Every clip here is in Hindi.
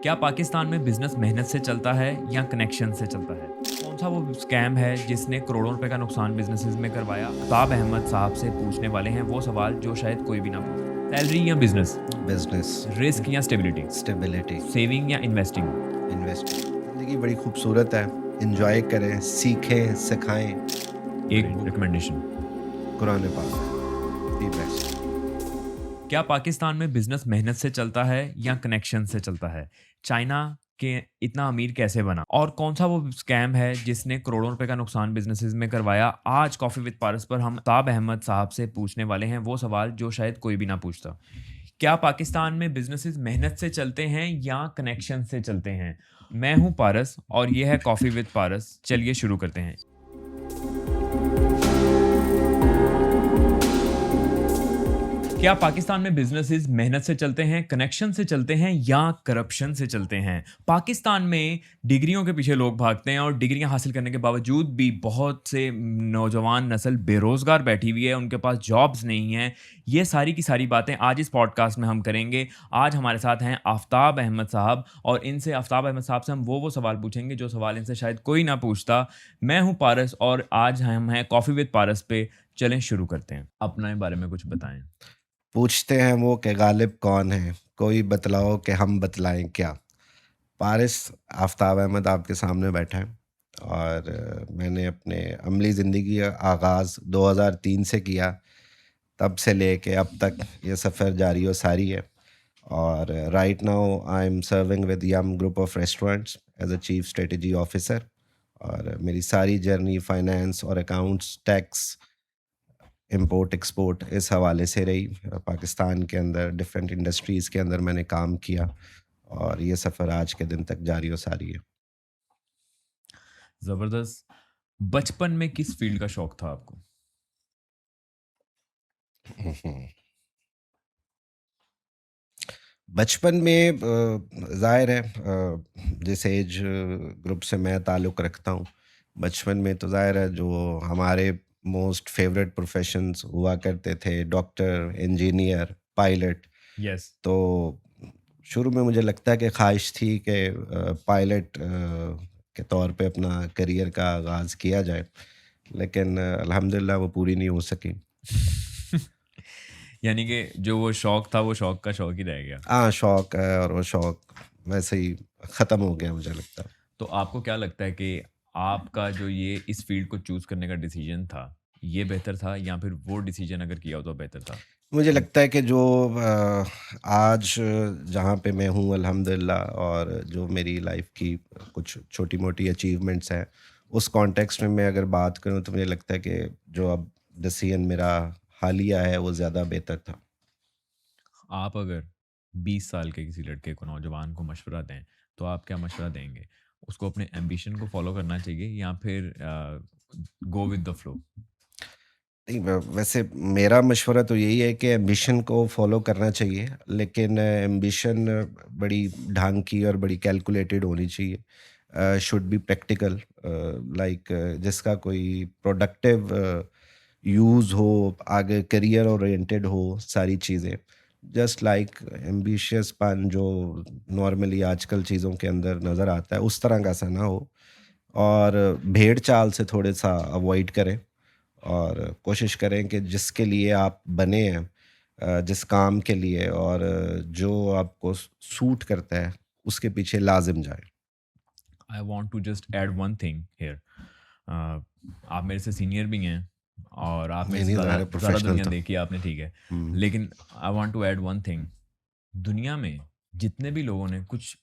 क्या पाकिस्तान में बिजनेस मेहनत से चलता है या कनेक्शन से चलता है? कौन सा वो स्कैम है जिसने करोड़ों रुपए का नुकसान बिजनेसेस में करवाया? अताब अहमद साहब से पूछने वाले हैं वो सवाल जो शायद कोई भी ना पूछे। सैलरी या बिजनेस? बिजनेस, रिस्क या स्टेबिलिटी? स्टेबिलिटी, सेविंग या इन्वेस्टिंग? इन्वेस्टिंग। ज़िंदगी बड़ी खूबसूरत है, एंजॉय करें, सीखें, सिखाएं। एक रिकमेंडेशन। कुरान पाक दी बेस्ट। क्या पाकिस्तान में बिजनेस मेहनत से चलता है या कनेक्शन से चलता है? चाइना के इतना अमीर कैसे बना? और कौन सा वो स्कैम है जिसने करोड़ों रुपए का नुकसान बिजनेसेस में करवाया? आज कॉफी विद पारस पर हम अताब अहमद साहब से पूछने वाले हैं वो सवाल जो शायद कोई भी ना पूछता। क्या पाकिस्तान में बिजनेसेस मेहनत से चलते हैं या कनेक्शन से चलते हैं? मैं हूं पारस और ये है कॉफी विद पारस। चलिए शुरू करते हैं। क्या पाकिस्तान में बिजनेसेस मेहनत से चलते हैं, कनेक्शन से चलते हैं या करप्शन से चलते हैं? पाकिस्तान में डिग्रियों के पीछे लोग भागते हैं और डिग्रियां हासिल करने के बावजूद भी बहुत से नौजवान नस्ल बेरोजगार बैठी हुई है, उनके पास जॉब्स नहीं हैं। ये सारी की सारी बातें आज इस पॉडकास्ट में हम करेंगे। आज हमारे साथ हैं आफ्ताब अहमद साहब और इनसे आफ्ताब अहमद साहब से हम वो सवाल पूछेंगे जो सवाल इनसे शायद कोई ना पूछता। मैं हूं पारस और आज हम हैं कॉफी विद पारस पे। चलें शुरू करते हैं। अपने बारे में कुछ बताएं। पूछते हैं वो कि गालिब कौन है, कोई बतलाओ कि हम बतलाएं क्या। पारिस आफ्ताब अहमद आपके सामने बैठा है और मैंने अपने अमली ज़िंदगी का आगाज़ 2003 से किया। तब से लेके अब तक ये सफ़र जारी और सारी है। और right now I am serving with Yum group of restaurants as a chief strategy officer. और मेरी सारी जर्नी फाइनेंस और अकाउंट्स, टैक्स, इंपोर्ट एक्सपोर्ट इस हवाले से रही। पाकिस्तान के अंदर डिफरेंट इंडस्ट्रीज़ के अंदर मैंने काम किया और ये सफ़र आज के दिन तक जारी और सारी है। जबरदस्त। बचपन में किस फील्ड का शौक था आपको? बचपन में ज़ाहिर है जिस एज ग्रुप से मैं ताल्लुक़ रखता हूँ, बचपन में तो ज़ाहिर है जो हमारे मोस्ट फेवरेट प्रोफेशंस हुआ करते थे, डॉक्टर, इंजीनियर, पायलट। यस। तो शुरू में मुझे लगता है कि ख्वाहिश थी कि पायलट के तौर पे अपना करियर का आगाज़ किया जाए, लेकिन अल्हम्दुलिल्लाह वो पूरी नहीं हो सकी। यानी कि जो वो शौक था वो शौक का शौक ही रह गया। हाँ, शौक है और वो शौक वैसे ही ख़त्म हो गया मुझे लगता है। तो आपको क्या लगता है कि आपका जो ये इस फील्ड को चूज करने का डिसीजन था, ये बेहतर था या फिर वो डिसीजन अगर किया हो तो बेहतर था? मुझे लगता है कि जो आज जहाँ पे मैं हूँ अल्हम्दुलिल्लाह, और जो मेरी लाइफ की कुछ छोटी-मोटी अचीवमेंट्स हैं, उस कॉन्टेक्स्ट में मैं अगर बात करूँ तो मुझे लगता है कि जो अब डिसीजन मेरा हालिया है वो ज़्यादा बेहतर था। आप अगर 20 साल के किसी लड़के को, नौजवान को मशवरा दें, तो आप क्या मशवरा देंगे? उसको अपने एम्बिशन को फॉलो करना चाहिए या फिर गो विद द फ्लो? नहीं, वैसे मेरा मशवरा तो यही है कि एम्बिशन को फॉलो करना चाहिए, लेकिन एम्बिशन बड़ी ढंग की और बड़ी कैलकुलेटेड होनी चाहिए। शुड बी प्रैक्टिकल, लाइक जिसका कोई प्रोडक्टिव यूज़ हो, आगे करियर ओरिएंटेड हो सारी चीज़ें। जस्ट लाइक एम्बिशियसपन जो नॉर्मली आजकल चीज़ों के अंदर नज़र आता है, उस तरह का सा ना हो। और भेड़ चाल से थोड़े सा अवॉइड करें और कोशिश करें कि जिसके लिए आप बने हैं, जिस काम के लिए और जो आपको सूट करता है, उसके पीछे लाज़िम जाएँ। I want to just add one thing here. आप मेरे से सीनियर भी हैं और आप मेरे नहीं, से नहीं, ज़्यादा ज़ाहिर है ज़्यादा प्रोफ़ेशनल दुनिया तो। देखी है आपने, ठीक है। हुँ। लेकिन I want to add one thing. दुनिया में जितने भी लोगों ने कुछ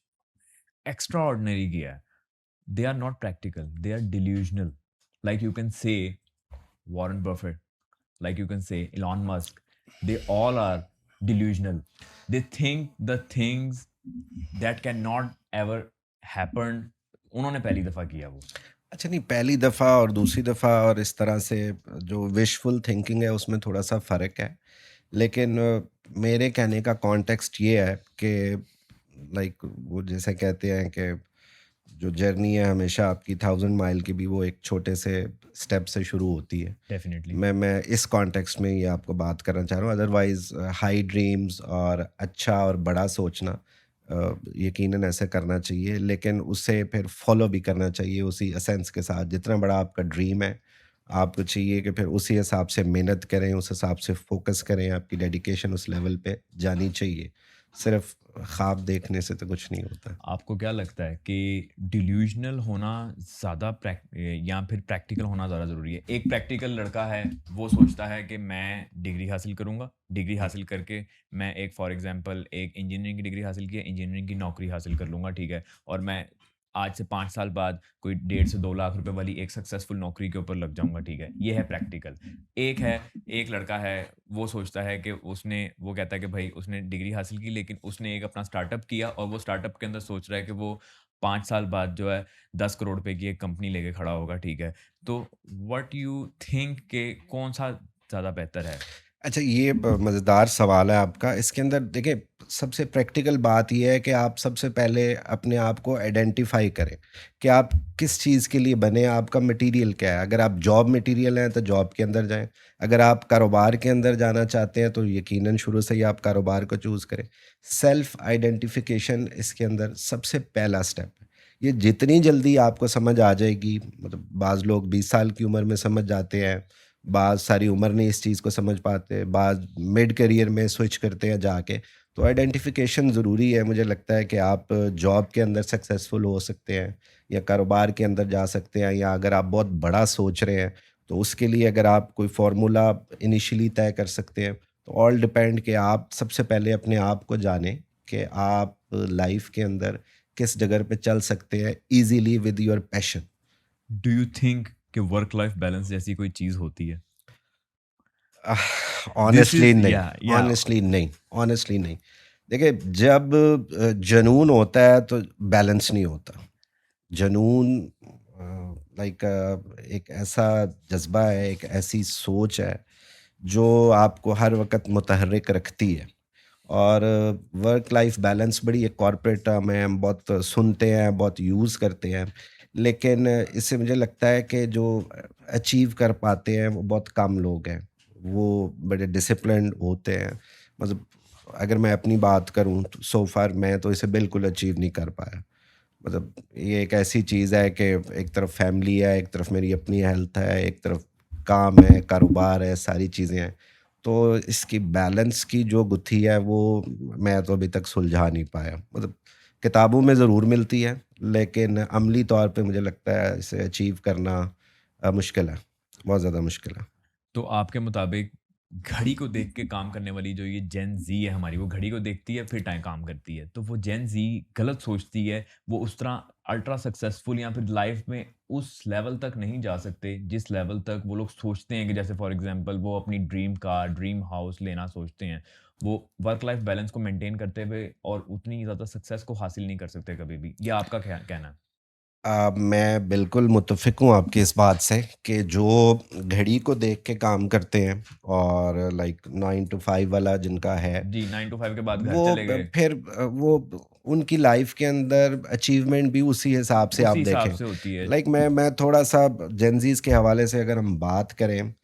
एक्स्ट्रा ऑर्डिनरी किया है, they are not practical, they are delusional. Like you can say Warren Buffett, like you can say Elon Musk, they all are delusional. They think the things that cannot ever happen, उन्होंने पहली दफा किया वो। अच्छा, नहीं, पहली दफ़ा और दूसरी दफ़ा और इस तरह से जो विशफुल थिंकिंग है उसमें थोड़ा-सा फ़र्क है। लेकिन मेरे कहने का कॉन्टेक्स्ट ये है कि लाइक वो जैसे कहते हैं कि जो जर्नी है हमेशा आपकी 1000 माइल की भी वो एक छोटे से स्टेप से शुरू होती है। डेफिनेटली। मैं इस कॉन्टेक्स्ट में ये आपको बात करना चाह रहा हूँ। अदरवाइज़ हाई ड्रीम्स और अच्छा और बड़ा सोचना यकीनन ऐसा करना चाहिए, लेकिन उसे फिर फॉलो भी करना चाहिए उसी एसेंस के साथ। जितना बड़ा आपका ड्रीम है, आपको चाहिए कि फिर उसी हिसाब से मेहनत करें, उस हिसाब से फ़ोकस करें, आपकी डेडिकेशन उस लेवल पे जानी चाहिए। सिर्फ़ ख्वाब देखने से तो कुछ नहीं होता। आपको क्या लगता है कि डिल्यूजनल होना ज़्यादा या फिर प्रैक्टिकल होना ज़्यादा ज़रूरी है? एक प्रैक्टिकल लड़का है, वो सोचता है कि मैं डिग्री हासिल करूँगा, डिग्री हासिल करके मैं एक फॉर एग्ज़ाम्पल एक इंजीनियरिंग की डिग्री हासिल की है, इंजीनियरिंग की नौकरी हासिल कर लूँगा, ठीक है? और मैं आज से 5 साल बाद कोई 1.5 से 2 लाख रुपए वाली एक सक्सेसफुल नौकरी के ऊपर लग जाऊँगा, ठीक है? ये है प्रैक्टिकल। एक है, एक लड़का है, वो सोचता है कि वो कहता है कि भाई उसने डिग्री हासिल की, लेकिन उसने एक अपना स्टार्टअप किया और वो स्टार्टअप के अंदर सोच रहा है कि वो 5 साल बाद जो है 10 करोड़ रुपए की एक कंपनी लेके खड़ा होगा, ठीक है? तो व्हाट यू थिंक कि कौन-सा ज़्यादा बेहतर है? अच्छा, ये मज़ेदार सवाल है आपका। इसके अंदर देखिए, सबसे प्रैक्टिकल बात ये है कि आप सबसे पहले अपने आप को आइडेंटिफ़ाई करें कि आप किस चीज़ के लिए बने, आपका मटीरियल क्या है। अगर आप जॉब मटीरियल हैं तो जॉब के अंदर जाएँ, अगर आप कारोबार के अंदर जाना चाहते हैं तो यकीनन शुरू से ही आप कारोबार को चूज़ करें। सेल्फ़ आइडेंटिफ़िकेशन इसके अंदर सबसे पहला स्टेप है। ये जितनी जल्दी आपको समझ आ जाएगी, मतलब बाज़ लोग 20 साल की उम्र में समझ जाते हैं, बाज़ सारी उम्र नहीं इस चीज़ को समझ पाते, बाज़ मिड करियर में स्विच करते हैं जाके। तो आइडेंटिफ़िकेशन ज़रूरी है। मुझे लगता है कि आप जॉब के अंदर सक्सेसफुल हो सकते हैं या कारोबार के अंदर जा सकते हैं, या अगर आप बहुत बड़ा सोच रहे हैं, तो उसके लिए अगर आप कोई फ़ॉर्मूला इनिशियली तय कर सकते हैं, तो ऑल डिपेंड कि आप सबसे पहले अपने आप को जानें कि आप लाइफ़ के अंदर किस जगह पे चल सकते हैं easily with your passion. Do you think कि वर्क लाइफ बैलेंस जैसी कोई चीज़ होती है? दिस ऑनेस्टली इज़ नहीं, या ऑनेस्टली नहीं, ऑनेस्टली नहीं। देखिए, जब जुनून होता है तो बैलेंस नहीं होता। जुनून लाइक एक ऐसा जज़्बा है, एक ऐसी सोच है जो आपको हर वक़्त मुतहर्रिक रखती है। और वर्क लाइफ बैलेंस बड़ी एक कॉर्पोरेट टर्म है, हम बहुत सुनते हैं, बहुत यूज़ करते हैं, लेकिन इससे मुझे लगता है कि जो अचीव कर पाते हैं वो बहुत कम लोग हैं। वो बड़े डिसिप्लिन्ड होते हैं। मतलब अगर मैं अपनी बात करूँ तो सो फार मैं तो इसे बिल्कुल अचीव नहीं कर पाया। मतलब ये एक ऐसी चीज़ है कि एक तरफ फैमिली है, एक तरफ मेरी अपनी हेल्थ है, एक तरफ काम है, कारोबार है, सारी चीज़ें हैं। तो इसकी बैलेंस की जो गुत्थी है वो मैं तो अभी तक सुलझा नहीं पाया। मतलब किताबों में ज़रूर मिलती है, लेकिन अमली तौर पे मुझे लगता है इसे अचीव करना मुश्किल है, बहुत ज़्यादा मुश्किल है। तो आपके मुताबिक घड़ी को देख के काम करने वाली जो ये जेन ज़ी है हमारी, वो घड़ी को देखती है फिर टाइम काम करती है। तो वो जेन ज़ी गलत सोचती है, वो उस तरह अल्ट्रा सक्सेसफुल या फिर लाइफ में उस लेवल तक नहीं जा सकते, जिस लेवल तक वो लोग सोचते हैं कि जैसे फॉर एग्ज़ाम्पल वो अपनी ड्रीम कार, ड्रीम हाउस लेना सोचते हैं। वो वर्क लाइफ बैलेंस को मेंटेन करते हुए और उतनी ज़्यादा सक्सेस को हासिल नहीं कर सकते कभी भी। ये आपका क्या कहना है? मैं बिल्कुल मुत्तफ़िक हूँ आपकी इस बात से कि जो घड़ी को देख के काम करते हैं और लाइक 9 टू 5 वाला जिनका है, जी, 9 टू 5 के बाद घर वो चले गए, फिर वो उनकी लाइफ़ के अंदर अचीवमेंट भी उसी हिसाब से आप उसी हिसाब देखें। से होती है। लाइक मैं थोड़ा-सा जेनज़ीज़ के हवाले से अगर हम बात करें,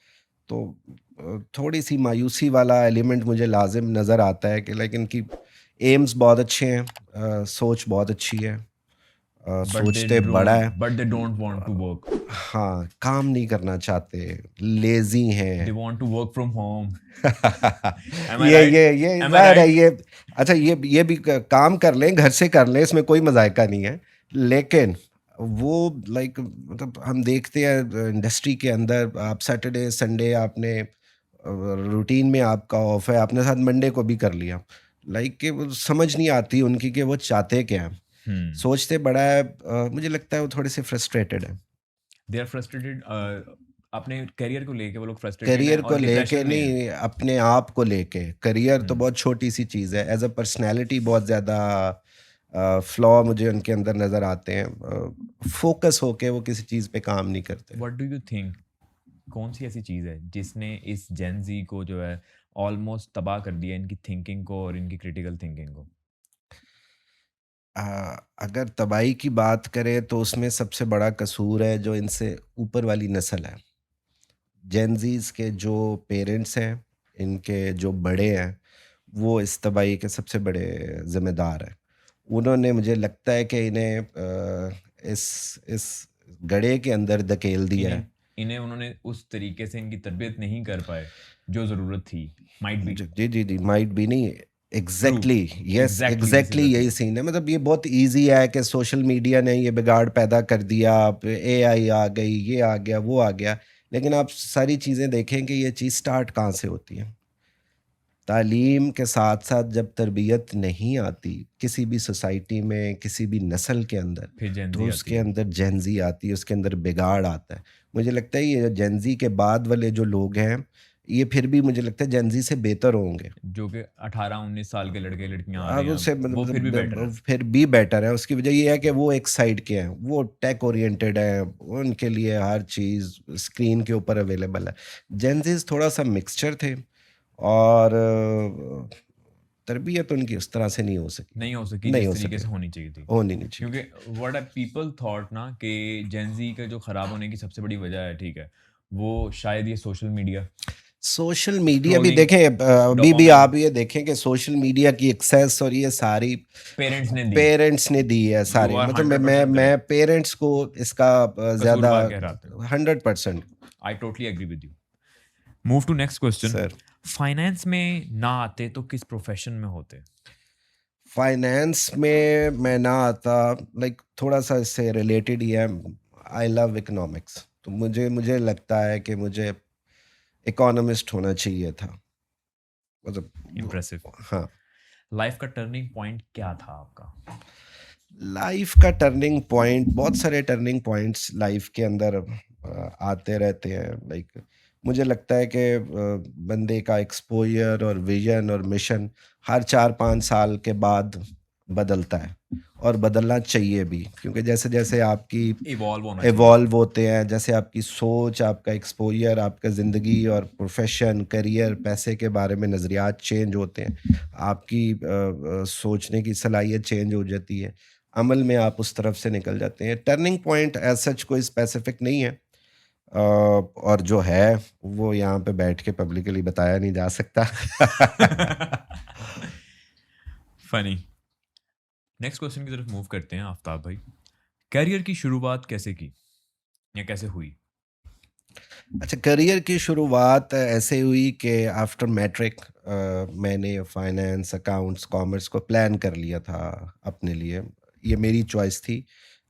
तो थोड़ी-सी मायूसी वाला एलिमेंट मुझे लाज़िम नज़र आता है कि लाइक इनकी एम्स बहुत अच्छे हैं, सोच बहुत अच्छी है, सोचते बड़ा है। But they don't want to work. हाँ, काम नहीं करना चाहते, लेज़ी दे हैं। Want to work from home. Am I right? ये एम आई ज़ाहिर है राइट? ये। अच्छा, ये भी काम कर लें, घर से कर लें, इसमें कोई मज़ायका नहीं है। लेकिन वो लाइक मतलब हम देखते हैं इंडस्ट्री के अंदर, आप सैटरडे, संडे आपने रूटीन में आपका ऑफ है, आपने साथ मंडे को भी कर लिया। लाइक कि वो समझ नहीं आती उनकी कि वो चाहते क्या हैं। हुँ। सोचते बड़ा है, मुझे लगता है वो थोड़े-से फ्रस्ट्रेटेड हैं। दे आर फ्रस्ट्रेटेड अपने करियर को लेके वो लोग फ्रस्ट्रेटेड हैं करियर को और डिप्रेशन लेके में हैं। नहीं, अपने आप को लेके। करियर तो हुँ। बहुत छोटी-सी चीज़ है, एज़ अ पर्सनैलिटी बहुत ज़्यादा फ्लॉ मुझे उनके अंदर नज़र आते हैं। फ़ोकस होके वो किसी चीज़ पे काम नहीं करते। व्हाट डू यू थिंक कौन-सी ऐसी चीज़ है जिसने इस जेन ज़ी को जो है ऑलमोस्ट तबाह कर दिया इनकी थिंकिंग को और इनकी क्रिटिकल थिंकिंग को? अ, अगर तबाही की बात करें तो उसमें सबसे बड़ा कसूर है जो इनसे ऊपर वाली नस्ल है। जेन ज़ीज़ के जो पेरेंट्स हैं, इनके जो बड़े हैं, वो इस तबाही के सबसे बड़े ज़िम्मेदार हैं। उन्होंने मुझे लगता है कि इन्हें इस गड्ढे के अंदर धकेल दिया है। इन्हें इन्हें उन्होंने उस तरीके से इनकी तरबियत नहीं कर पाए जो ज़रूरत थी, माइट बी। जी, माइट भी नहीं, true, exactly, yes exactly this exactly is the यही थिंग। सीन है। मतलब ये बहुत इजी है कि सोशल मीडिया ने ये बिगाड़ पैदा कर दिया, आप एआई आ गई, ये आ गया, वो आ गया, लेकिन आप सारी चीज़ें देखें कि ये चीज़ स्टार्ट कहाँ से होती है। तालीम के साथ साथ जब तरबियत नहीं आती किसी भी सोसाइटी में, किसी भी नस्ल के अंदर, फिर जेन तो ज़ी आती उसके है। अंदर जेंजी आती है, उसके अंदर बिगाड़ आता है। मुझे लगता है ये जेंजी के बाद वाले जो लोग हैं, ये फिर भी मुझे लगता है जेंजी से बेहतर होंगे। जो कि 18-19 साल के लड़के लड़कियां आ रहे अब हैं उससे अब, वो फिर भी बेटर है। फिर भी बेटर है। उसकी वजह ये है कि वो एक साइड के हैं, वो टेक ओरिएंटेड है, उनके लिए हर चीज़ स्क्रीन के ऊपर अवेलेबल है। जेंजीज थोड़ा सा मिक्सचर थे, और तरबियत उनकी उस तरह से नहीं हो सकी, नहीं हो सकी नहीं जिस हो तरीके सके, से होनी चाहिए थी। होनी नहीं चाहिए। क्योंकि व्हाट आर पीपल थॉट ना कि जेन ज़ी का जो खराब होने की सबसे बड़ी वजह है, ठीक है, वो शायद ये सोशल मीडिया, सोशल मीडिया भी स्क्रोलिंग, देखें, अभी भी डोपामाइन आप ये देखें कि सोशल मीडिया की एक्सेस और ये सारी पेरेंट्स ने दी। पेरेंट्स ने दी है यू सारी। आर मतलब मैं 100% मैं करेक्ट। पेरेंट्स को इसका ज़्यादा कसूरवार कहलाते हैं। 100%। I totally agree with you. Move to next question. Sir, finance में ना आते तो किस प्रोफेशन में होते? फाइनेंस में मैं ना आता, लाइक थोड़ा सा इससे रिलेटेड ही है। आई लव इकोनॉमिक्स, तो मुझे मुझे लगता है कि मुझे इकोनॉमिस्ट होना चाहिए था। मतलब इम्प्रेसिव। हाँ। लाइफ का टर्निंग पॉइंट क्या था आपका? लाइफ का टर्निंग पॉइंट, बहुत सारे टर्निंग पॉइंट्स लाइफ के अंदर आते रहते हैं। लाइक मुझे लगता है कि बंदे का एक्सपोजर और विजन और मिशन हर 4-5 साल के बाद बदलता है, और बदलना चाहिए भी, क्योंकि जैसे जैसे आपकी इवॉल्व होना चाहिए। इवॉल्व होते हैं, जैसे आपकी सोच, आपका एक्सपोजर, आपका ज़िंदगी और प्रोफेशन, करियर, पैसे के बारे में नज़रियात चेंज होते हैं, आपकी सोचने की सलाहियत चेंज हो जाती है, अमल में आप उस तरफ से निकल जाते हैं। टर्निंग पॉइंट एज सच कोई स्पेसिफिक नहीं है, और जो है वो यहाँ पे बैठ के पब्लिकली बताया नहीं जा सकता। फनी। नेक्स्ट क्वेश्चन की तरफ मूव करते हैं आफ्ताब भाई। करियर की शुरुआत कैसे की या कैसे हुई? अच्छा, करियर की शुरुआत ऐसे हुई कि आफ्टर मैट्रिक मैंने फाइनेंस, अकाउंट्स, कॉमर्स को प्लान कर लिया था अपने लिए। ये मेरी चॉइस थी,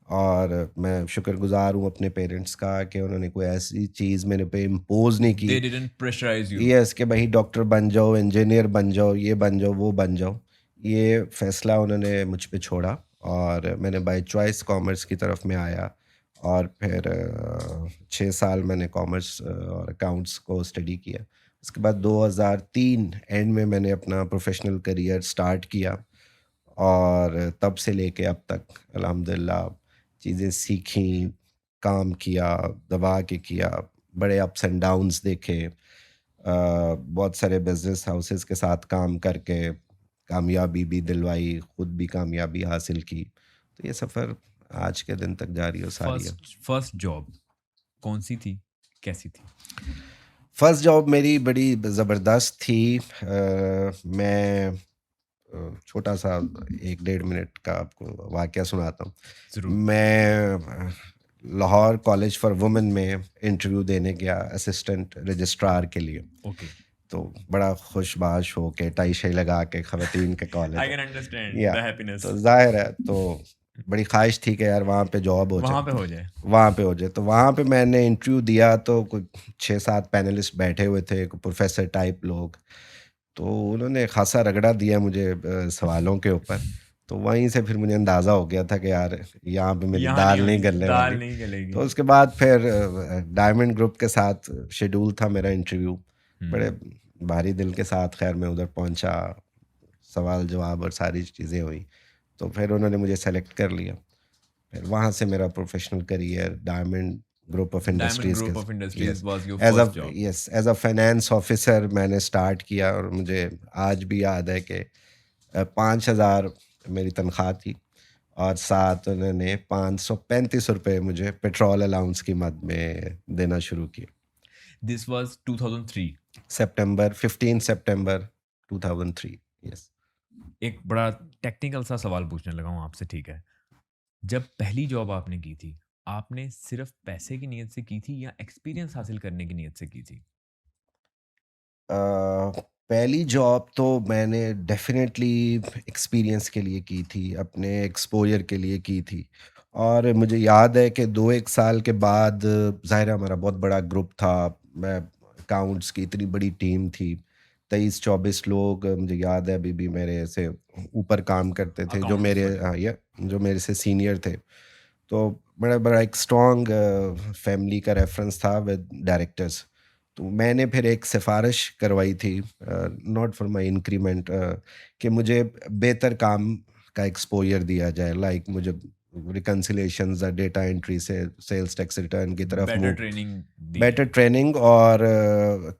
और मैं शुक्रगुजार हूँ अपने पेरेंट्स का कि उन्होंने कोई ऐसी चीज़ मेरे पे इम्पोज नहीं दे की। Didn't pressurise you. यस, कि भाई डॉक्टर बन जाओ, इंजीनियर बन जाओ, ये बन जाओ, वो बन जाओ। ये फैसला उन्होंने मुझ पे छोड़ा, और मैंने बाय चॉइस कॉमर्स की तरफ में आया, और फिर 6 साल मैंने कॉमर्स और अकाउंट्स को स्टडी किया। उसके बाद 2003 एंड में मैंने अपना प्रोफेशनल करियर स्टार्ट किया, और तब से लेके अब तक अल्हम्दुलिल्लाह चीज़ें सीखी, काम किया, दबा के किया, बड़े अप्स एंड डाउन्स देखे, बहुत सारे बिजनेस हाउसेस के साथ काम करके कामयाबी भी दिलवाई, खुद भी कामयाबी हासिल की। तो ये सफ़र आज के दिन तक जारी और सारी है। फर्स्ट जॉब कौन सी थी, कैसी थी? फर्स्ट जॉब मेरी बड़ी ज़बरदस्त थी। मैं छोटा सा 1-1.5 मिनट का आपको वाक़या सुनाता हूँ। जरूर। मैं लाहौर कॉलेज फॉर वुमेन में इंटरव्यू देने गया असिस्टेंट रजिस्ट्रार के लिए। ओके, तो बड़ा खुशबाश हो के टाई शाई लगा के, ख़वातीन के कॉलेज आई है, कैन अंडरस्टैंड या द हैप्पीनेस। तो ज़ाहिर है, तो बड़ी ख्वाहिश थी कि यार वहाँ पे जॉब हो वहां जाए, पे हो जाए। वहाँ पे हो जाए। तो वहाँ पे मैंने इंटरव्यू दिया, तो कुछ 6-7 पैनलिस्ट बैठे हुए थे, प्रोफेसर टाइप लोग। तो उन्होंने खासा रगड़ा दिया मुझे सवालों के ऊपर। तो वहीं से फिर मुझे अंदाज़ा हो गया था कि यार यहाँ पे मेरी यहाँ नहीं दाल नहीं होनी, गलने दाल वाली। नहीं गलेगी। तो उसके बाद फिर डायमंड ग्रुप के साथ शेड्यूल था मेरा इंटरव्यू। बड़े भारी दिल के साथ खैर मैं उधर पहुंचा, सवाल जवाब और सारी चीज़ें हुई। तो फिर उन्होंने मुझे सेलेक्ट कर लिया। फिर वहाँ से मेरा professional career Diamond Group of Diamond Industries के, group of industries yes, was your as a first job. Yes as a finance officer मैंने स्टार्ट किया। और मुझे आज भी याद है कि 5,000 मेरी तनख्वाह थी, और साथ उन्होंने 535 रुपये मुझे पेट्रोल अलाउंस की मद में देना शुरू किया। This was 2003। September 15 September 2003, yes. एक बड़ा टेक्निकल सा सवाल पूछने लगा हूँ आपसे, ठीक है? जब पहली जॉब आपने की थी, आपने सिर्फ पैसे की नीयत से की थी या एक्सपीरियंस हासिल करने की नीयत से की थी? पहली जॉब तो मैंने डेफ़िनेटली एक्सपीरियंस के लिए की थी, अपने एक्सपोज़र के लिए की थी। और मुझे याद है कि 2-1 साल के बाद ज़ाहिर है हमारा बहुत बड़ा ग्रुप था। मैं अकाउंट्स की इतनी बड़ी टीम थी, 23-24 लोग मुझे याद है अभी भी मेरे से ऊपर काम करते थे, जो अकाउंट्स मेरे वाले। जो मेरे से सीनियर थे। तो बड़ा बड़ा एक स्ट्रॉन्ग फैमिली का रेफरेंस था विद डायरेक्टर्स। तो मैंने फिर एक सिफारिश करवाई थी, नॉट फॉर माय इंक्रीमेंट, कि मुझे बेहतर काम का एक्सपोजर दिया जाए, लाइक मुझे रिकन्सिलेशंस डेटा एंट्री से सेल्स टैक्स रिटर्न की तरफ बेटर मूव, ट्रेनिंग दी बेटर जाए। ट्रेनिंग और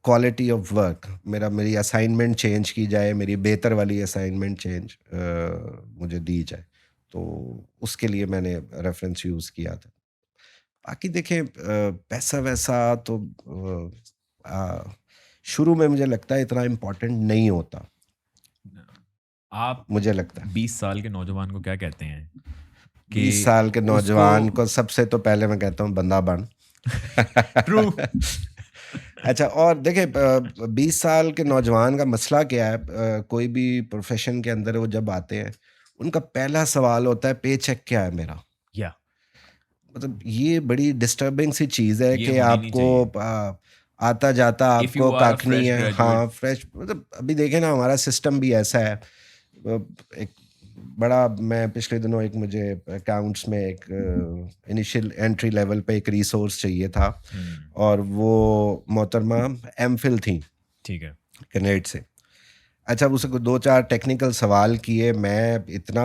क्वालिटी ऑफ वर्क, मेरी असाइनमेंट चेंज की जाए, मेरी बेहतर वाली असाइनमेंट चेंज मुझे दी जाए। तो उसके लिए मैंने रेफरेंस यूज़ किया था। बाकी देखें, पैसा वैसा तो शुरू में मुझे लगता है इतना इम्पोर्टेंट नहीं होता, आप मुझे लगता है। 20 साल के नौजवान को क्या कहते हैं 20 कि साल के उसको नौजवान को सबसे तो पहले मैं कहता हूँ बंदा बन। ट्रू। अच्छा, और देखिए 20 साल के नौजवान का मसला क्या है, कोई भी प्रोफेशन के अंदर वो जब आते हैं, उनका पहला सवाल होता है पे चेक क्या है मेरा। या मतलब ये बड़ी डिस्टर्बिंग सी चीज़ है ये कि होनी नहीं आपको चाहिए। आता जाता इफ आपको यू आर अ कख नहीं फ्रेश है। ग्रेजुएट। हाँ, फ्रेश मतलब अभी देखें ना, हमारा सिस्टम भी ऐसा है। एक बड़ा, मैं पिछले दिनों एक, मुझे अकाउंट्स में एक इनिशियल एंट्री लेवल पे एक रिसोर्स चाहिए था, और वो मोहतरमा एमफिल थी ठीक है। कनेड से। अच्छा, अब उसको 2-4 टेक्निकल सवाल किए, मैं इतना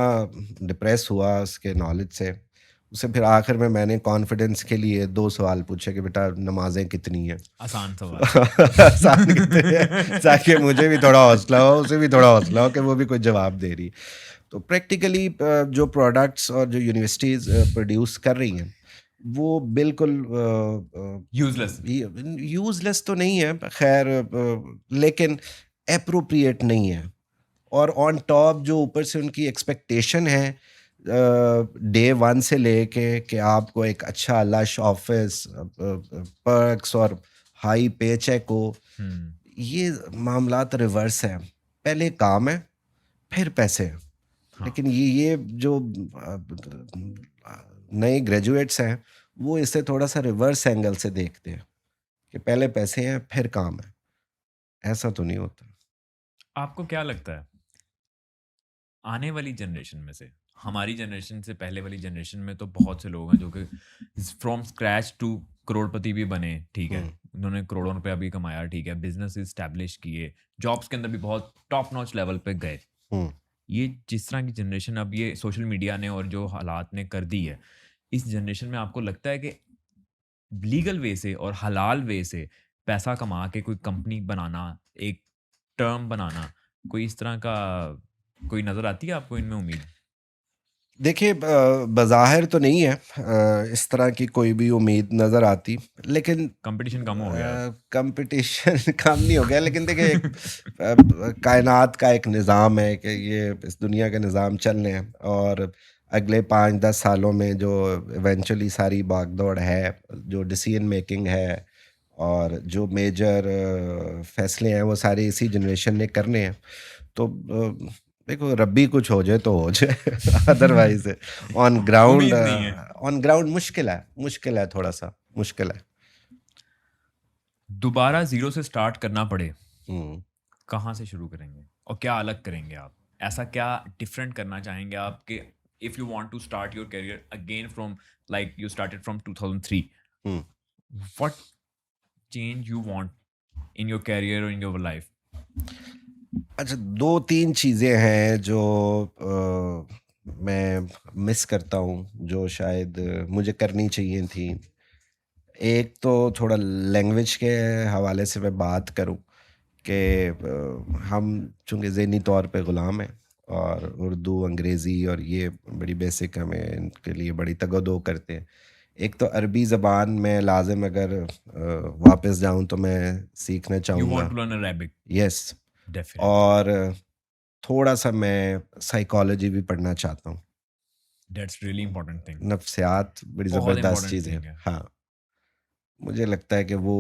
डिप्रेस हुआ उसके नॉलेज से। उसे फिर आखिर में मैंने कॉन्फिडेंस के लिए 2 सवाल पूछे कि बेटा नमाज़ें कितनी हैं? आसान सवाल। आसान कितनी है, ताकि मुझे भी थोड़ा हौसला हो, उसे भी थोड़ा हौसला हो कि वो भी कोई जवाब दे रही है। तो प्रैक्टिकली जो प्रोडक्ट्स और जो यूनिवर्सिटीज़ प्रोड्यूस कर रही हैं, वो बिल्कुल यूजलेस। यूज़लेस तो नहीं है, खैर, लेकिन एप्रोप्रिएट नहीं है। और ऑन टॉप जो ऊपर से उनकी एक्सपेक्टेशन है डे वन से लेके कि आपको एक अच्छा लश ऑफिस, पर्क्स और हाई पे चेक हो, ये मामलात रिवर्स है। पहले काम है, फिर पैसे हैं। हाँ। लेकिन ये जो नए ग्रेजुएट्स हैं, वो इसे थोड़ा सा रिवर्स एंगल से देखते हैं कि पहले पैसे हैं फिर काम है। ऐसा तो नहीं होता। आपको क्या लगता है आने वाली जनरेशन में से, हमारी जनरेशन से पहले वाली जनरेशन में तो बहुत से लोग हैं जो कि फ्रॉम स्क्रैच टू करोड़पति भी बने, ठीक है? हम्म। उन्होंने करोड़ों रुपया भी कमाया, ठीक है? बिजनेस इस्टेब्लिश किए, जॉब्स के अंदर भी बहुत टॉप नॉच लेवल पे गए। हम्म। ये जिस तरह की जनरेशन अब ये सोशल मीडिया ने और जो हालात ने कर दी है, इस जनरेशन में आपको लगता है कि लीगल वे से और हलाल वे से पैसा कमा के कोई कंपनी बनाना, एक टर्म बनाना, कोई इस तरह का कोई नज़र आती है आपको इनमें उम्मीद? देखिए, बज़ाहिर तो नहीं है इस तरह की कोई भी उम्मीद नज़र आती, लेकिन कंपटीशन कम हो गया अब। कंपटीशन कम नहीं हो गया, लेकिन देखिए एक कायनात का एक निज़ाम है कि ये इस दुनिया के निज़ाम चल रहे हैं, और अगले 5-10 सालों में जो इवेंचुअली सारी भाग-दौड़ है, जो डिसीजन मेकिंग है और जो मेजर फैसले हैं, वो सारे इसी जनरेशन ने करने हैं। तो देखो, रब्बी कुछ हो जाए तो हो जाए, अदरवाइज ऑन ग्राउंड, उम्मीद नहीं है। मुश्किल है, थोड़ा सा मुश्किल है। दोबारा ज़ीरो से स्टार्ट करना पड़े, हम्म। कहाँ से शुरू करेंगे? और क्या अलग करेंगे आप? ऐसा क्या डिफरेंट करना चाहेंगे आप कि if you want to start your career again from like you started from 2003, hmm. What change you want in your career और इन योर लाइफ? अच्छा, 2-3 चीज़ें हैं जो मैं मिस करता हूँ, जो शायद मुझे करनी चाहिए थी। एक तो थोड़ा लैंग्वेज के हवाले से मैं बात करूँ कि हम चूँकि ज़हनी तौर पे ग़ुलाम हैं, और उर्दू, अंग्रेज़ी और ये बड़ी बेसिक, हमें इनके लिए बड़ी तगदो करते हैं। एक तो अरबी ज़बान में लाज़िम, अगर वापस जाऊँ तो मैं सीखना यू वांट चाहूँगा। To learn Arabic? Yes. Definitely. और थोड़ा-सा मैं साइकोलॉजी भी पढ़ना चाहता हूँ। दैट्स रियली इंपॉर्टेंट थिंग, नफ्सियात बड़ी बहुत ज़बरदस्त इंपॉर्टेंट चीज़ है। थिंग है। हाँ, मुझे लगता है कि वो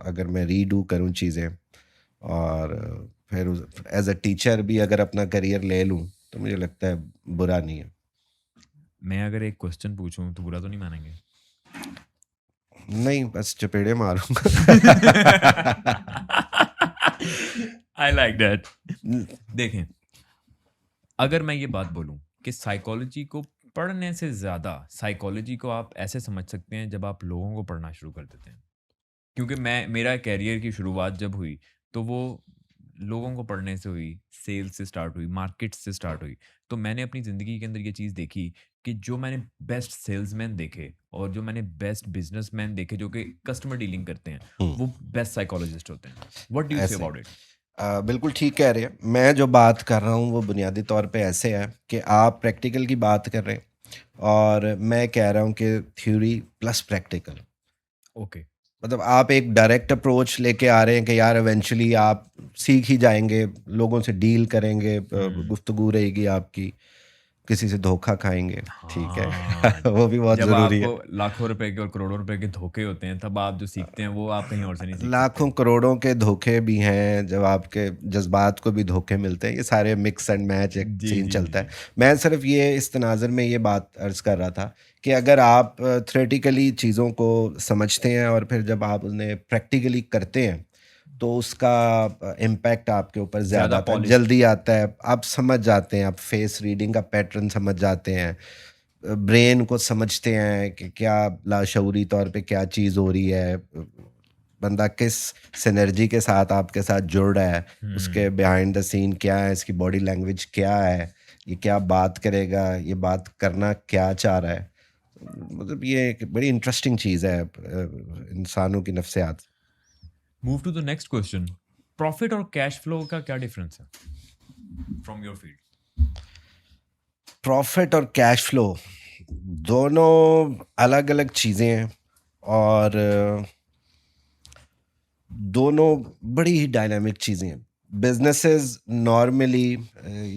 अगर मैं रीडू करूँ चीज़ें और फिर एज़ अ टीचर भी अगर अपना करियर ले लूँ, तो मुझे लगता है बुरा नहीं है। मैं अगर एक क्वेश्चन पूछूं तो बुरा तो नहीं मानेंगे? नहीं, बस चपेड़े मारूँगा। I like that. न देखें, अगर मैं ये बात बोलूं कि साइकोलॉजी को पढ़ने से ज़्यादा साइकोलॉजी को आप ऐसे समझ सकते हैं जब आप लोगों को पढ़ना शुरू कर देते हैं। क्योंकि मैं मेरा करियर की शुरुआत जब हुई तो वो लोगों को पढ़ने से हुई, सेल्स से स्टार्ट हुई, मार्केट से स्टार्ट हुई। तो मैंने अपनी ज़िंदगी के अंदर ये चीज़ देखी कि जो मैंने बेस्ट सेल्समैन देखे और जो मैंने बेस्ट बिजनेसमैन देखे जो कि कस्टमर डीलिंग करते हैं, हुँ, वो बेस्ट साइकोलॉजिस्ट होते हैं। व्हाट डू यू से ऐसे अबाउट इट? बिल्कुल ठीक कह रहे हैं। मैं जो बात कर रहा हूँ वो बुनियादी तौर पे ऐसे है कि आप प्रैक्टिकल की बात कर रहे हैं और मैं कह रहा हूँ कि थ्योरी प्लस प्रैक्टिकल। ओके। मतलब आप एक डायरेक्ट अप्रोच लेके आ रहे हैं कि यार इवेंचुअली आप सीख ही जाएँगे, लोगों से डील करेंगे, हुँ। गुफ्तगू रहेगी आपकी, किसी से धोखा खाएँगे, ठीक है? हाँ, वो भी बहुत जब ज़रूरी आपको है। लाखों रुपए के और करोड़ों रुपए के धोखे होते हैं, तब आप जो सीखते हैं वो आप कहीं और से नहीं सीख सकते। लाखों करोड़ों के धोखे भी हैं, जब आपके जज़्बात को भी धोखे मिलते हैं, ये सारे मिक्स एंड मैच एक जी, सीन जी, जी, चलता है। जी। मैं सिर्फ़ ये इस तनाज़ुर में ये बात अर्ज़ कर रहा था कि अगर आप थ्योरेटिकली चीज़ों को समझते हैं और फिर जब आप उन्हें प्रैक्टिकली करते हैं, तो उसका इम्पैक्ट आपके ऊपर ज़्यादा ज़्यादा आता है, पॉलिश्ड। जल्दी आता है, आप समझ जाते हैं, आप फेस रीडिंग का पैटर्न समझ जाते हैं, ब्रेन को समझते हैं कि क्या लाशऊरी तौर पे क्या चीज़ हो रही है, बंदा किस सिनर्जी के साथ आपके साथ जुड़ रहा है, उसके हुँ। बिहाइंड द सीन क्या है, इसकी बॉडी लैंग्वेज क्या है, ये क्या बात करेगा, ये बात करना क्या चाह रहा है। मतलब ये एक बड़ी इंटरेस्टिंग चीज़ है इंसानों की नफ्सियात। Move to the next question. Profit और कैश फ्लो का क्या डिफरेंस है फ्रॉम योर फील्ड? प्रॉफिट और कैश फ्लो दोनों अलग-अलग चीज़ें हैं और दोनों बड़ी ही डायनामिक चीज़ें हैं। बिज़नेसेस नॉर्मली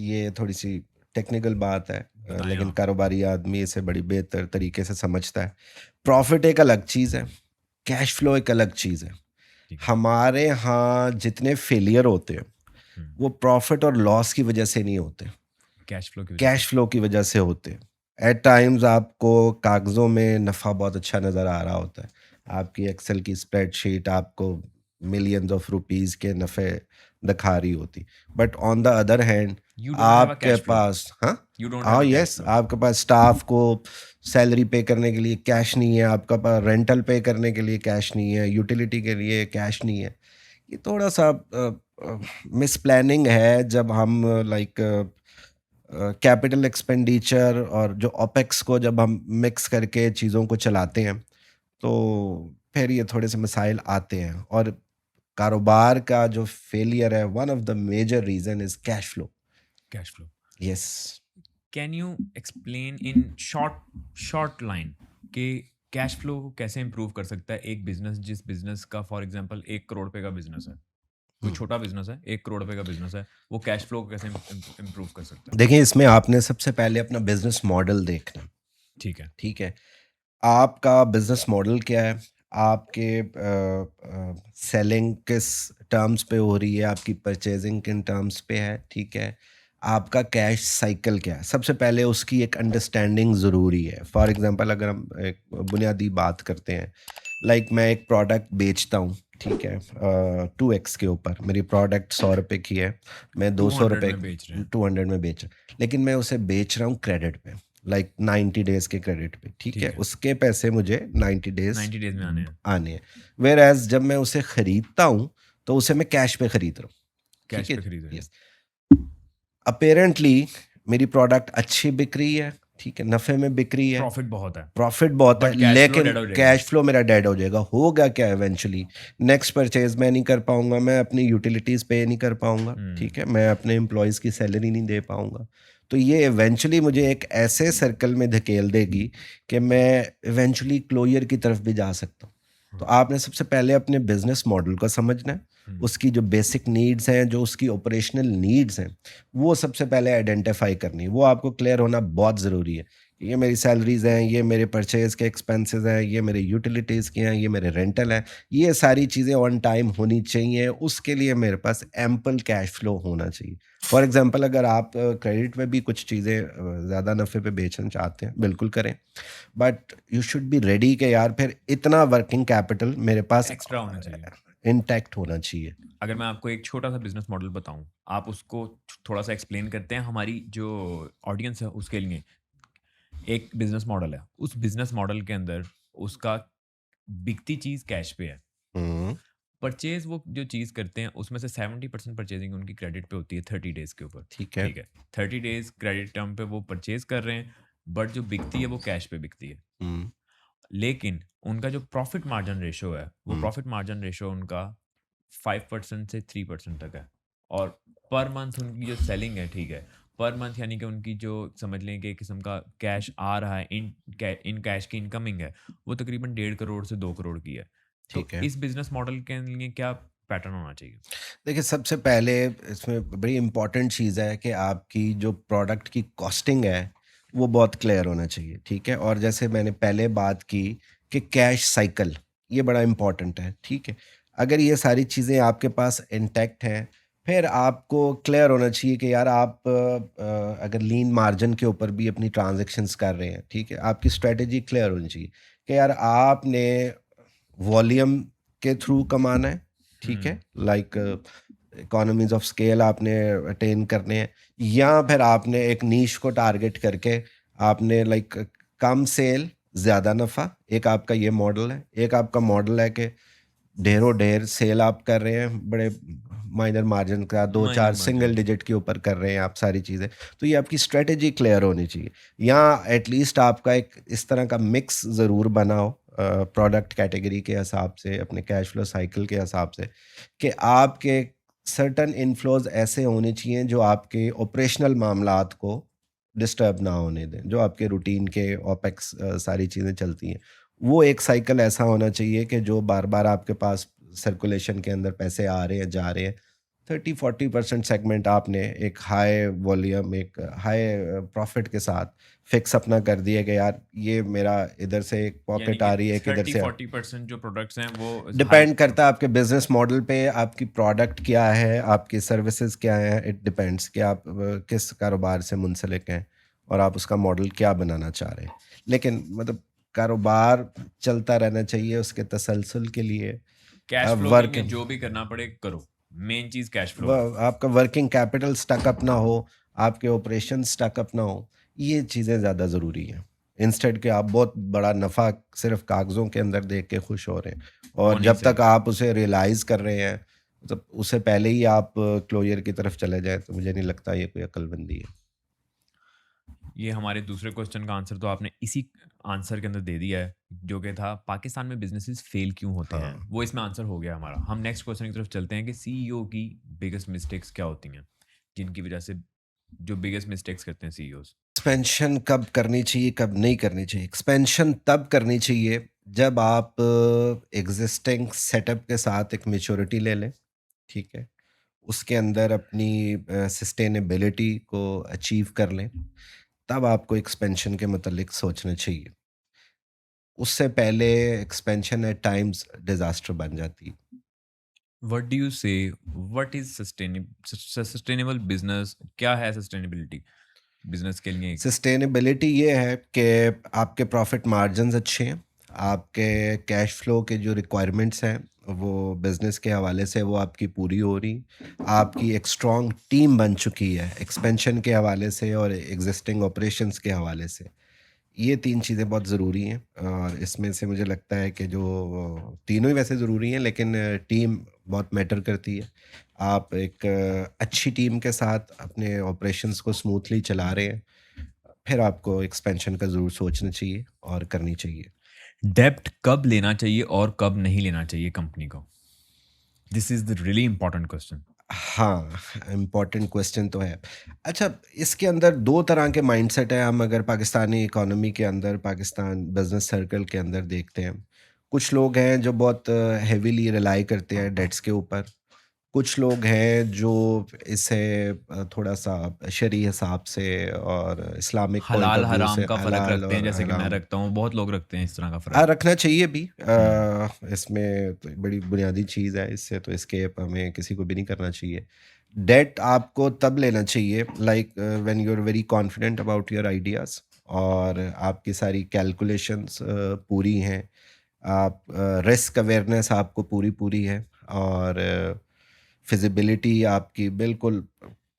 ये थोड़ी-सी टेक्निकल बात है, बताएँ लेकिन आप। कारोबारी आदमी इसे बड़ी बेहतर तरीके से समझता है। प्रॉफ़िट एक अलग चीज़ है, कैश फ्लो एक अलग चीज़ है। ठीक है। हमारे यहाँ जितने फेलियर होते हैं, हुँ। वो प्रॉफ़िट और लॉस की वज़ह से नहीं होते, कैश फ्लो की वजह से। कैश फ्लो की वज़ह से होते हैं। एट टाइम्स आपको कागज़ों में नफ़ा बहुत अच्छा नज़र आ रहा होता है। आपकी एक्सेल की स्प्रेडशीट आपको मिलियंस ऑफ रुपीज़ के नफ़े दिखा रही होती। But on the other hand you don't have a आपके कैश फ्लो। पास हाँ? यू डोंट हैव हाँ, अ कैश यस, फ्लो। आपके पास स्टाफ को सैलरी पे करने के लिए कैश नहीं है, आपके पास रेंटल पे करने के लिए कैश नहीं है, यूटिलिटी के लिए कैश नहीं है। ये थोड़ा-सा मिसप्लानिंग है जब हम लाइक कैपिटल एक्सपेंडिचर और जो ओपेक्स को जब हम मिक्स करके चीज़ों को चलाते हैं, तो फिर ये थोड़े से मसाइल आते हैं और कारोबार का जो फेलियर है, one of the major reason is cash flow. Cash flow. Yes. Can you explain in short line कि कैश फ्लो को कैसे इंप्रूव कर सकता है एक बिजनेस, जिस बिजनेस का फॉर एग्जांपल 1 करोड़ रुपए का बिजनेस है, कोई हुँ। छोटा बिजनेस है, 1 करोड़ रुपए का बिजनेस है, वो कैश फ्लो को कैसे इंप्रूव कर सकता है? देखिए, इसमें आपने सबसे पहले अपना बिज़नेस मॉडल देखना, ठीक है। ठीक है? आपका बिज़नेस मॉडल क्या है? आपके सेलिंग किस टर्म्स पे हो रही है? आपकी परचेज़िंग किन टर्म्स पे है? ठीक है? आपका कैश साइकिल क्या है? सबसे पहले उसकी एक अंडरस्टैंडिंग ज़रूरी है। फॉर एग्ज़ाम्पल अगर हम एक बुनियादी बात करते हैं, लाइक मैं एक प्रोडक्ट बेचता हूँ, ठीक है? 2x के ऊपर मेरी प्रोडक्ट ₹100 की है, मैं 200 200 रुपए में बेच रहे हैं। 200 में बेच लेकिन मैं उसे बेच रहा हूँ क्रेडिट पे, लाइक 90 डेज़ के क्रेडिट पे, ठीक है? ठीक है। उसके पैसे मुझे 90 डेज़ 90 डेज में आने हैं। आने हैं। व्हेयरएज़ जब मैं उसे खरीदता हूँ, तो उसे मैं कैश पे खरीद रहा हूँ, कैश ठीक है? पे खरीद रहे हैं। यस। अपैरेंटली मेरी प्रोडक्ट अच्छी बिक रही है, ठीक है? नफ़े में बिक रही है, प्रॉफिट बहुत है, प्रॉफ़िट बहुत है, बट कैश फ्लो लेकिन डेड हो जाएगा। कैश फ्लो मेरा डेड हो जाएगा। होगा क्या इवेंचुअली? नेक्स्ट परचेज़ मैं नहीं कर पाऊँगा, मैं अपनी यूटिलिटीज़ पे नहीं कर पाऊँगा, हम्म। ठीक है? मैं अपने एम्प्लॉइज़ की सैलरी नहीं दे पाऊँगा। तो ये इवेंचुअली मुझे एक ऐसे सर्कल में धकेल देगी कि मैं इवेंचुअली क्लोज़र की तरफ भी जा सकता हूँ। तो हाँ। आपने सबसे पहले अपने बिज़नेस मॉडल को समझना है। हुँ। उसकी जो बेसिक नीड्स हैं, जो उसकी ऑपरेशनल नीड्स हैं, वो सबसे पहले आइडेंटिफ़ाई करनी है। वो आपको क्लियर होना बहुत ज़रूरी है। ये मेरी सैलरीज़ हैं, ये मेरे परचेज़ के एक्सपेंसेस हैं, ये मेरे यूटिलिटीज़ के हैं, ये मेरे रेंटल हैं। ये सारी चीज़ें ऑन टाइम होनी चाहिए, उसके लिए मेरे पास एम्पल कैश फ्लो होना चाहिए। फॉर एग्ज़ाम्पल अगर आप क्रेडिट में भी कुछ चीज़ें ज़्यादा नफ़े पे बेचना चाहते हैं, बिल्कुल करें। But you should be ready कि यार फिर इतना वर्किंग कैपिटल मेरे पास एक्स्ट्रा होना चाहिए। इंटैक्ट होना चाहिए। अगर मैं आपको एक छोटा-सा बिज़नेस मॉडल बताऊँ, आप उसको थोड़ा-सा एक्सप्लेन करते हैं हमारी जो ऑडियंस है उसके लिए। एक बिज़नेस मॉडल है, उस बिज़नेस मॉडल के अंदर उसका बिकती चीज़ कैश पे है। हुँ, परचेज़ वो जो चीज़ करते हैं उसमें से 70% परचेज़िंग उनकी क्रेडिट पे होती है 30 डेज़ के ऊपर, ठीक है। ठीक है। 30 डेज़ क्रेडिट टर्म पे वो परचेज़ कर रहे हैं, बट जो बिकती है वो कैश पे बिकती है। हुँ, लेकिन उनका जो प्रॉफ़िट मार्जिन रेशियो है, वो हुँ, प्रॉफ़िट मार्जिन रेशियो उनका 5% से 3% तक है। और पर मंथ उनकी जो सेलिंग है, ठीक है, पर मंथ यानी कि उनकी जो समझ लें कि एक किस्म का कैश आ रहा है, इन कैश की इनकमिंग है, वो तकरीबन 1.5 करोड़ से 2 करोड़ की है। तो ठीक है। इस बिज़नेस मॉडल के लिए क्या पैटर्न होना चाहिए? देखिए, सबसे पहले इसमें बड़ी इम्पोर्टेंट चीज़ है कि आपकी जो प्रोडक्ट की कॉस्टिंग है, वो बहुत क्लियर होना चाहिए, ठीक है? और जैसे मैंने पहले बात की कि कैश साइकिल, ये बड़ा इम्पोर्टेंट है, ठीक है? अगर ये सारी चीज़ें आपके पास इंटैक्ट हैं, फिर आपको क्लियर होना चाहिए कि यार आप अगर लीन मार्जिन के ऊपर भी अपनी ट्रांज़ैक्शंस कर रहे हैं, ठीक है? आपकी स्ट्रैटेजी क्लियर होनी चाहिए कि यार आपने वॉल्यूम के थ्रू कमाना है, ठीक हुँ, है? लाइक इकोनॉमीज़ ऑफ स्केल आपने अटेन करने हैं, या फिर आपने एक नीश को टारगेट करके आपने लाइक कम सेल, ज़्यादा नफ़ा, एक आपका ये मॉडल है। एक आपका मॉडल है कि ढेरों ढेर सेल आप कर रहे हैं, बड़े माइनर मार्जिन का माइनर 2-4 सिंगल मार्जिन। डिजिट के ऊपर कर रहे हैं आप सारी चीज़ें। तो ये आपकी स्ट्रैटेजी क्लियर होनी चाहिए, या एटलीस्ट आपका एक इस तरह का मिक्स ज़रूर बना हो प्रोडक्ट कैटेगरी के हिसाब से, अपने कैश फ्लो साइकिल के हिसाब से, कि आपके सर्टेन इनफ्लोज़ ऐसे होने चाहिए जो आपके ऑपरेशनल मामलात को डिस्टर्ब ना होने दें, जो आपके रूटीन के ओपेक्स सारी चीज़ें चलती हैं। वो एक साइकिल ऐसा होना चाहिए कि जो बार-बार आपके पास सर्कुलेशन के अंदर पैसे आ रहे हैं, जा रहे हैं। 30-40% सेगमेंट आपने एक हाई वॉल्यूम, एक हाई प्रॉफ़िट के साथ फिक्स अपना कर दिया कि यार ये मेरा इधर से एक यानी पॉकेट कि आ रही है, एक इधर से 30-40% जो प्रोडक्ट्स हैं वो हाई डिपेंड करता है आपके बिज़नेस मॉडल पे, आपकी प्रोडक्ट क्या है, आपकी सर्विसेज़ क्या हैं, इट डिपेंड्स कि आप किस कारोबार से मुंसलिक हैं और आप उसका मॉडल क्या बनाना चाह रहे हैं। लेकिन मतलब कारोबार चलता रहना चाहिए, उसके तसलसल के लिए कैश फ्लो के वर्क लिए जो भी करना पड़े करो। मेन चीज़ कैश फ्लो व है। आपका वर्किंग कैपिटल स्टक अप ना हो, आपके ऑपरेशन स्टक अप ना हो, ये चीज़ें ज़्यादा ज़रूरी हैं। इंस्टेड कि आप बहुत बड़ा नफ़ा सिर्फ़ कागज़ों के अंदर देख के खुश हो रहे हैं, और होनी जब से तक आप उसे रियलाइज़ कर रहे हैं, मतलब उससे पहले ही आप क्लोज़र की तरफ चले जाएँ, तो मुझे नहीं लगता ये कोई अक्लमंदी है। ये हमारे दूसरे क्वेश्चन का आंसर तो आपने इसी आंसर के अंदर दे दिया है, जो कि था पाकिस्तान में बिज़नेसेस फेल क्यों होते हैं? हाँ। वो इसमें आंसर हो गया हमारा। हम नेक्स्ट क्वेश्चन की तरफ चलते हैं कि सीईओ की बिगेस्ट मिस्टेक्स क्या होती हैं? जिनकी वज़ह से जो बिगेस्ट मिस्टेक्स करते हैं सीईओज़? एक्सपेंशन कब करनी चाहिए, कब नहीं करनी चाहिए? एक्सपेंशन तब करनी चाहिए जब आप एग्ज़िस्टिंग सेटअप के साथ एक मैच्योरिटी ले लें, ठीक है? उसके अंदर अपनी सस्टेनेबिलिटी को अचीव कर लें, तब आपको एक्सपेंशन के मुतल्लिक सोचना चाहिए। उससे पहले एक्सपेंशन एट टाइम्स डिज़ास्टर बन जाती है। व्हाट डू यू से व्हाट इज़ सस्टेनेबल बिज़नेस क्या है सस्टेनेबिलिटी बिज़नेस के लिए? सस्टेनेबिलिटी ये है कि आपके प्रॉफ़िट मार्जिन्स अच्छे हैं, आपके कैश फ्लो के जो रिक्वायरमेंट्स हैं, वो बिज़नेस के हवाले से वो आपकी पूरी हो रही, आपकी एक स्ट्रॉन्ग टीम बन चुकी है एक्सपेंशन के हवाले से और एग्ज़िस्टिंग ऑपरेशंस के हवाले से। ये 3 चीज़ें बहुत ज़रूरी हैं, और इसमें से मुझे लगता है कि जो तीनों ही वैसे ज़रूरी हैं, लेकिन टीम बहुत मैटर करती है। आप एक अच्छी टीम के साथ अपने ऑपरेशंस को स्मूथली चला रहे हैं, फिर आपको एक्सपेंशन का ज़रूर सोचना चाहिए और करनी चाहिए। डेब्ट कब लेना चाहिए और कब नहीं लेना चाहिए कंपनी को? This is the really important question. हाँ, इम्पोर्टेंट क्वेश्चन तो है। अच्छा, इसके अंदर 2 तरह के माइंडसेट हैं, हम अगर पाकिस्तानी इकोनॉमी के अंदर, पाकिस्तान बिज़नेस सर्कल के अंदर देखते हैं। कुछ लोग हैं जो बहुत हेवीली रिलाई करते हैं डेट्स के ऊपर, कुछ लोग हैं जो इसे थोड़ा-सा शरई हिसाब से और इस्लामिक पॉइंट ऑफ हलाल व्यू हराम से का फ़र्क हलाल रखते हैं, और जैसे कि मैं हराम रखता हूँ, बहुत लोग रखते हैं इस तरह का फ़र्क। रखना चाहिए भी। हुँ, इसमें तो बड़ी बुनियादी चीज़ है, इससे तो एस्केप हमें किसी को भी नहीं करना चाहिए। डेट आपको तब लेना चाहिए like when you are very confident about your ideas और आपकी सारी कैलकुलेशंस पूरी हैं। आप रिस्क अवेयरनेस आपको पूरी-पूरी है और फिज़िबिलिटी आपकी बिल्कुल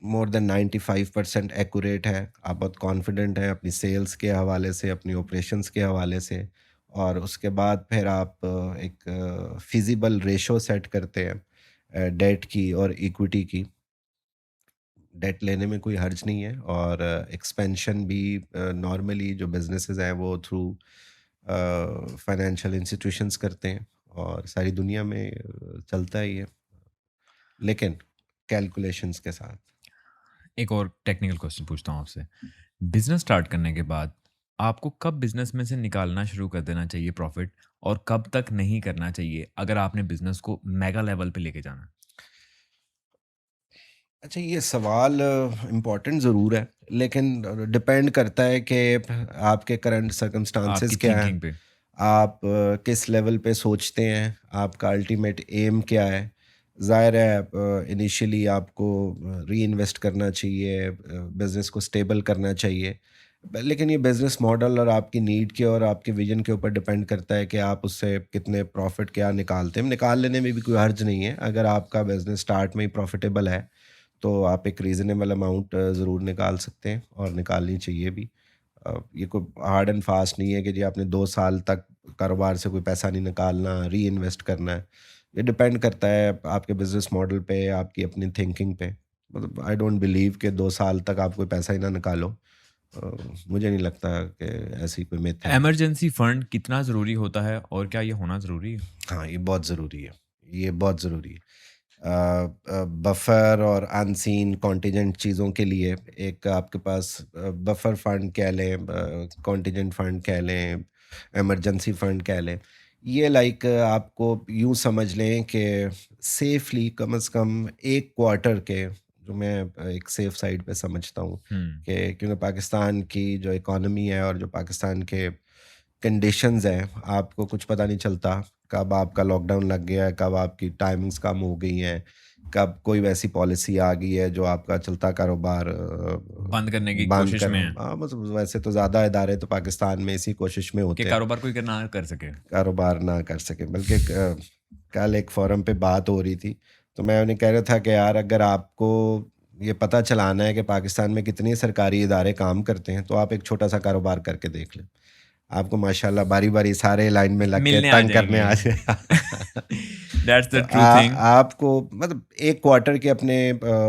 मोर देन 95% एक्यूरेट है। आप बहुत कॉन्फिडेंट हैं अपनी सेल्स के हवाले से, अपनी ऑपरेशंस के हवाले से और उसके बाद फिर आप एक फ़िज़िबल रेशो सेट करते हैं डेट की और इक्विटी की। डेट लेने में कोई हर्ज नहीं है और एक्सपेंशन भी नॉर्मली जो बिज़नेसेस हैं वो थ्रू फाइनेंशियल इंस्टीट्यूशंस करते हैं और सारी दुनिया में चलता ही है, लेकिन कैलकुलेशंस के साथ। एक और टेक्निकल क्वेश्चन पूछता हूँ आपसे। बिज़नेस स्टार्ट करने के बाद आपको कब बिज़नेस में से निकालना शुरू कर देना चाहिए प्रॉफ़िट और कब तक नहीं करना चाहिए, अगर आपने बिज़नेस को मेगा लेवल पे लेके जाना है? अच्छा, ये सवाल इम्पोर्टेंट ज़रूर है, लेकिन डिपेंड करता है कि आपके करंट आपकी सर्कमस्टांसेस क्या हैं, थिंकिंग पे। आप किस लेवल पे सोचते हैं, आपका अल्टीमेट एम क्या है। ज़ाहिर है इनिशियली आपको री इन्वेस्ट करना चाहिए, बिज़नेस को स्टेबल करना चाहिए। लेकिन ये बिज़नेस मॉडल और आपकी नीड के और आपके विजन के ऊपर डिपेंड करता है कि आप उससे कितने प्रॉफिट क्या निकालते हैं। निकाल लेने में भी कोई हर्ज नहीं है, अगर आपका बिज़नेस स्टार्ट में ही प्रॉफिटेबल है तो आप एक रीज़नेबल अमाउंट ज़रूर निकाल सकते हैं और निकालनी चाहिए भी। ये कोई हार्ड एंड फास्ट नहीं है कि जी आपने 2 साल तक कारोबार से कोई पैसा नहीं निकालना, री-इन्वेस्ट करना है। ये डिपेंड करता है आपके बिज़नेस मॉडल पे, आपकी अपनी थिंकिंग पे। मतलब आई डोंट बिलीव कि 2 साल तक आप कोई पैसा ही ना निकालो। मुझे नहीं लगता कि ऐसी कोई मिथ है। इमरजेंसी फंड कितना ज़रूरी होता है और क्या ये होना ज़रूरी है? हाँ, ये बहुत ज़रूरी है। ये बहुत ज़रूरी है। बफर और अनसीन कॉन्टिजेंट चीज़ों के लिए एक आपके पास बफर फंड कह लें, कॉन्टिजेंट फंड कह लें, इमरजेंसी फंड कह लें। ये लाइक आपको यूँ समझ लें कि सेफली कम से कम 1 क्वार्टर के, जो मैं एक सेफ साइड पे समझता हूँ हुँ, कि क्योंकि पाकिस्तान की जो इकॉनमी है और जो पाकिस्तान के कंडीशंस हैं, आपको कुछ पता नहीं चलता, कब आपका लॉकडाउन लग गया है, कब आपकी टाइमिंग्स कम हो गई हैं, कब कोई वैसी पॉलिसी आ गई है जो आपका चलता कारोबार बंद करने की बंद कोशिश कर। में है हाँ, बस वैसे तो ज़्यादा इदारे तो पाकिस्तान में इसी कोशिश में कि होते हैं, कारोबार कोई ना कर सके। कारोबार ना कर सकें। बल्कि कल एक फोरम पे बात हो रही थी, तो मैं उन्हें कह रहा था कि यार अगर आपको ये पता चलाना है कि पाकिस्तान में कितने सरकारी इदारे काम करते हैं, तो आप एक छोटा-सा कारोबार करके देख लें। आपको माशाल्लाह बारी-बारी सारे लाइन में लग के मिलने आ तंग करने जाएँगे। आ जाए। दैट्स तो द ट्रू थिंग। आपको मतलब 1 क्वार्टर के अपने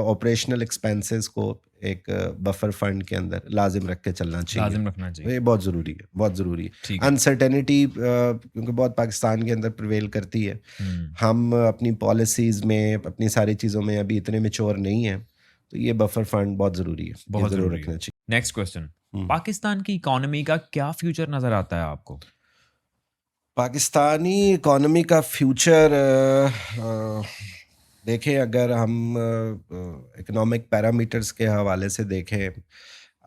ऑपरेशनल एक्सपेंसेस को एक बफर फंड के अंदर लाज़िम रख के चलना चाहिए। लाज़िम रखना तो चाहिए। ये बहुत ज़रूरी है, बहुत ज़रूरी है। ठीक है। अनसर्टेनिटी क्योंकि बहुत पाकिस्तान के अंदर प्रिवेल करती है। हुँ, हम अपनी पॉलिसीज़ में, अपनी सारी चीज़ों में अभी इतने मैच्योर नहीं हैं, तो ये बफर फंड बहुत ज़रूरी है। ये बहुत ज़रूर ज़रूरी है। रखना चाहिए। Next question. हुँ। पाकिस्तान की इकोनॉमी का क्या फ्यूचर नज़र आता है आपको? पाकिस्तानी इकॉनमी का फ्यूचर देखें, अगर हम इकोनॉमिक पैरामीटर्स के हवाले से देखें,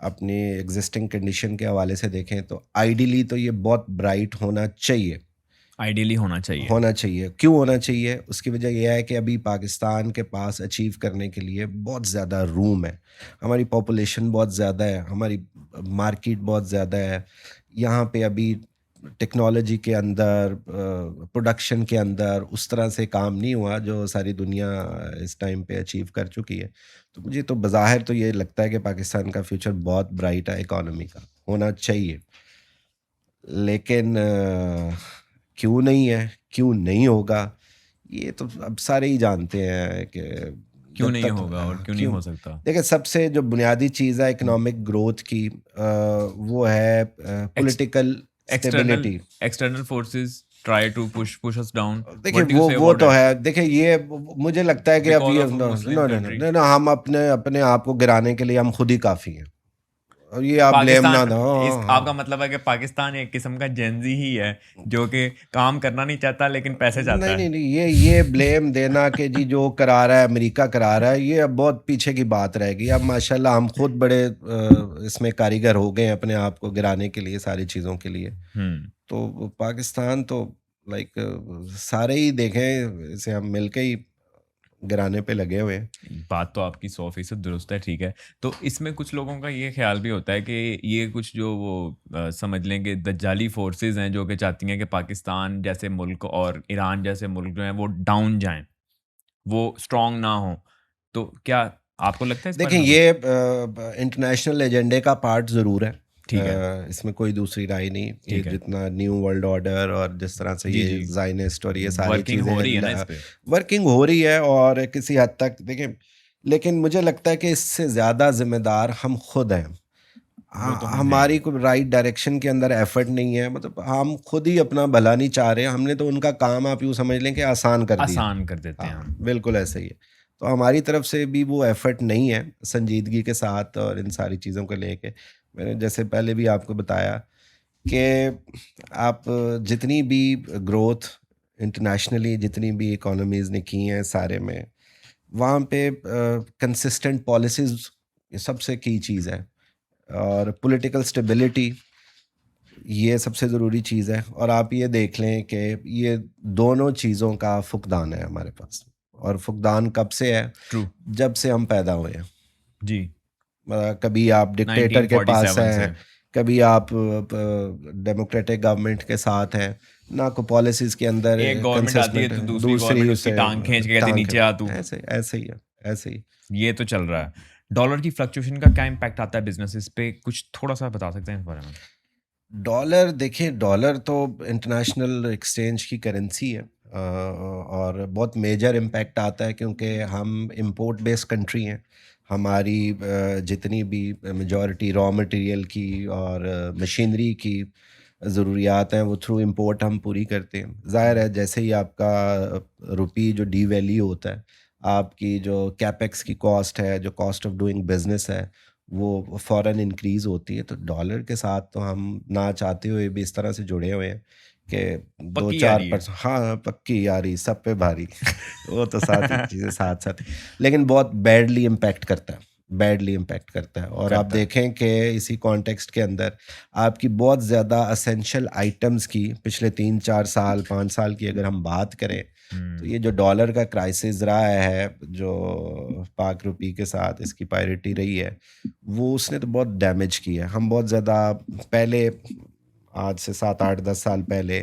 अपनी एग्जिस्टिंग कंडीशन के हवाले से देखें, तो आइडियली तो ये बहुत ब्राइट होना चाहिए। आइडियली होना चाहिए। होना चाहिए। क्यों होना चाहिए? उसकी वजह ये है कि अभी पाकिस्तान के पास अचीव करने के लिए बहुत ज़्यादा रूम है। हमारी पॉपुलेशन बहुत ज़्यादा है, हमारी मार्केट बहुत ज़्यादा है। यहाँ पे अभी टेक्नोलॉजी के अंदर, प्रोडक्शन के अंदर उस तरह से काम नहीं हुआ जो सारी दुनिया इस टाइम पे अचीव कर चुकी है। तो मुझे तो बज़ाहिर तो ये लगता है कि पाकिस्तान का फ्यूचर बहुत ब्राइट है इकॉनमी का, होना चाहिए। लेकिन क्यों नहीं है, क्यों नहीं होगा, ये तो अब सारे ही जानते हैं कि क्यों जब नहीं तक होगा और क्यों नहीं क्यों। हो सकता? देखिए, सबसे जो बुनियादी चीज़ है इकोनॉमिक ग्रोथ की, वो है ex political external stability. External forces try to push us down. देखिए, व्हाट डू यू से वो अबाउट तो इट? है। देखिए, ये मुझे लगता है कि अब बिकॉज़ ये of a no Muslim no no country. No no, हम अपने अपने आप को गिराने के लिए हम खुद ही काफ़ी हैं। और ये आप ब्लेम ना पाकिस्तान, दो। इस हाँ आपका हाँ। मतलब है कि पाकिस्तान एक किस्म का जेनजी ही है जो कि काम करना नहीं चाहता लेकिन पैसे चाहता नहीं है। नहीं नहीं, ये ब्लेम देना कि जी जो करा रहा है अमेरिका करा रहा है, ये अब बहुत पीछे की बात रहेगी। अब माशाल्लाह हम खुद बड़े इसमें कारीगर हो गए हैं अपने आप को गिराने के लिए, सारी चीज़ों के लिए। हम्म। तो पाकिस्तान तो लाइक सारे ही देखें, इसे हम मिलके ही गिराने पे लगे हुए हैं। बात तो आपकी 100% दुरुस्त है, ठीक है। तो इसमें कुछ लोगों का ये ख्याल भी होता है कि ये कुछ जो वो समझ लें कि दज्जाली फोर्सेस हैं जो कि चाहती हैं कि पाकिस्तान जैसे मुल्क और ईरान जैसे मुल्क जो हैं वो डाउन जाएं, वो स्ट्रांग ना हो। तो क्या आपको लगता है इस बारे देखें, में ये कुछ? इंटरनेशनल एजेंडे का पार्ट ज़रूर है। ठीक है। इसमें कोई दूसरी राय नहीं। ये ठीक है। जितना न्यू वर्ल्ड ऑर्डर और जिस तरह से जी ये जी। ज़ायनिस्ट और ये सारी वर्किंग हो रही है ना इस चीज़ें पे। वर्किंग हो रही है, और किसी हद तक देखें, लेकिन मुझे लगता है कि इससे ज़्यादा जिम्मेदार हम खुद हैं। वो तो हम हैं ही। हमारी कोई राइट डायरेक्शन के अंदर एफर्ट नहीं है, मतलब हम खुद ही अपना भला नहीं चाह रहे। हमने तो उनका काम आप यूँ समझ लें कि आसान कर दिया। आसान कर देते हैं हाँ, हम। बिल्कुल ऐसे ही है। तो हमारी तरफ से भी वो एफर्ट नहीं है संजीदगी के साथ, और इन सारी चीज़ों को लेके मैंने जैसे पहले भी आपको बताया कि आप जितनी भी ग्रोथ इंटरनेशनली, जितनी भी इकोनॉमीज़ ने की हैं सारे में, वहाँ पे कंसिस्टेंट पॉलिसीज़ सबसे की चीज़ है, और पॉलिटिकल स्टेबिलिटी ये सबसे ज़रूरी चीज़ है। और आप ये देख लें कि ये दोनों चीज़ों का फुकदान है हमारे पास। और फुकदान कब से है? ट्रू। जब से हम पैदा हुए हैं। जी। कभी आप डिक्टेटर के पास 1947 से। हैं, कभी आप डेमोक्रेटिक गवर्नमेंट के साथ हैं, ना को पॉलिसीज़ के अंदर एक गवर्नमेंट आती है कंसिस्टेंट तो है, दूसरी दूसरी गवर्नमेंट उसकी उसे टांग खींच के कहती है टांग नीचे आ तू। ऐसे ऐसे ही है, ऐसे ही। ये तो चल रहा है। डॉलर की फ्लक्चुएशन का क्या इम्पैक्ट आता है बिजनेसेस पे, कुछ थोड़ा सा बता सकते हैं इस बारे में? डॉलर देखिए, डॉलर तो इंटरनेशनल एक्सचेंज की करेंसी है, और बहुत मेजर इम्पैक्ट आता है क्योंकि हम इंपोर्ट बेस्ड कंट्री हैं। हमारी जितनी भी मेजॉरिटी रॉ मटेरियल की और मशीनरी की ज़रूरियात हैं, वो थ्रू इंपोर्ट हम पूरी करते हैं। ज़ाहिर है, जैसे ही आपका रुपी जो डीवैल्यू होता है, आपकी जो कैपेक्स की कॉस्ट है, जो कॉस्ट ऑफ डूइंग बिजनेस है, वो फ़ौरन इंक्रीज़ होती है। तो डॉलर के साथ तो हम ना चाहते हुए भी इस तरह से जुड़े हुए हैं कि पक्की आ रही है। 2-4% हाँ, पक्की यारी सब पे भारी। वो तो साथ ही चीज़ें साथ-साथ, लेकिन बहुत बैडली इम्पैक्ट करता है, बैडली इम्पैक्ट करता है। और आप करता है। देखें कि इसी कॉन्टेक्स्ट के अंदर आपकी बहुत ज़्यादा एसेंशियल आइटम्स की पिछले 3-4 साल, 5 साल की अगर हम बात करें, तो हम्म। ये जो डॉलर का क्राइसिस रहा है, जो पाक रुपी के साथ इसकी पायरिटी रही है, वो उसने तो बहुत डैमेज किया है। हम बहुत ज़्यादा पहले, आज से 7-8-10 साल पहले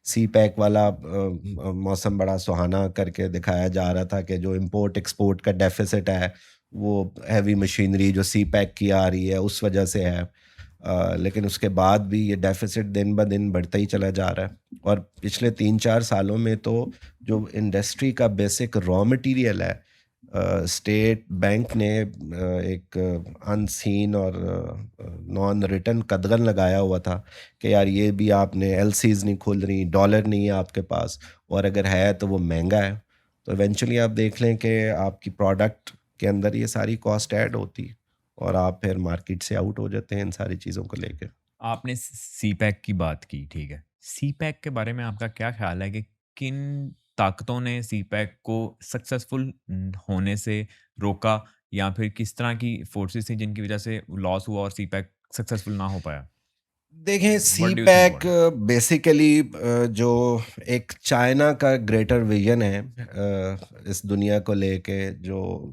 सी पैक वाला मौसम बड़ा सुहाना करके दिखाया जा रहा था कि जो इंपोर्ट एक्सपोर्ट का डेफिसिट है, वो हैवी मशीनरी जो सी पैक की आ रही है उस वजह से है। लेकिन उसके बाद भी ये डेफिसिट दिन ब दिन बढ़ता ही चला जा रहा है। और पिछले 3-4 सालों में तो जो इंडस्ट्री का बेसिक रॉ मटेरियल है, स्टेट बैंक ने एक अनसीन और नॉन रिटन कदगन लगाया हुआ था कि यार ये भी आपने एलसीज नहीं खुल रही, डॉलर नहीं है आपके पास, और अगर है तो वो महंगा है। तो इवेंचुअली आप देख लें कि आपकी प्रोडक्ट के अंदर ये सारी कॉस्ट ऐड होती है, और आप फिर मार्केट से आउट हो जाते हैं इन सारी चीज़ों को लेकर। आपने सी पैक की बात की, ठीक है। सी पैक के बारे में आपका क्या ख्याल है कि किन ताकतों ने सी पैक को सक्सेसफुल होने से रोका, या फिर किस तरह की फोर्सेस थी जिनकी वजह से लॉस हुआ और सी पैक सक्सेसफुल ना हो पाया? देखें, what see do you think Pak about it? Basically जो एक चाइना का ग्रेटर विजन है इस दुनिया को लेके, जो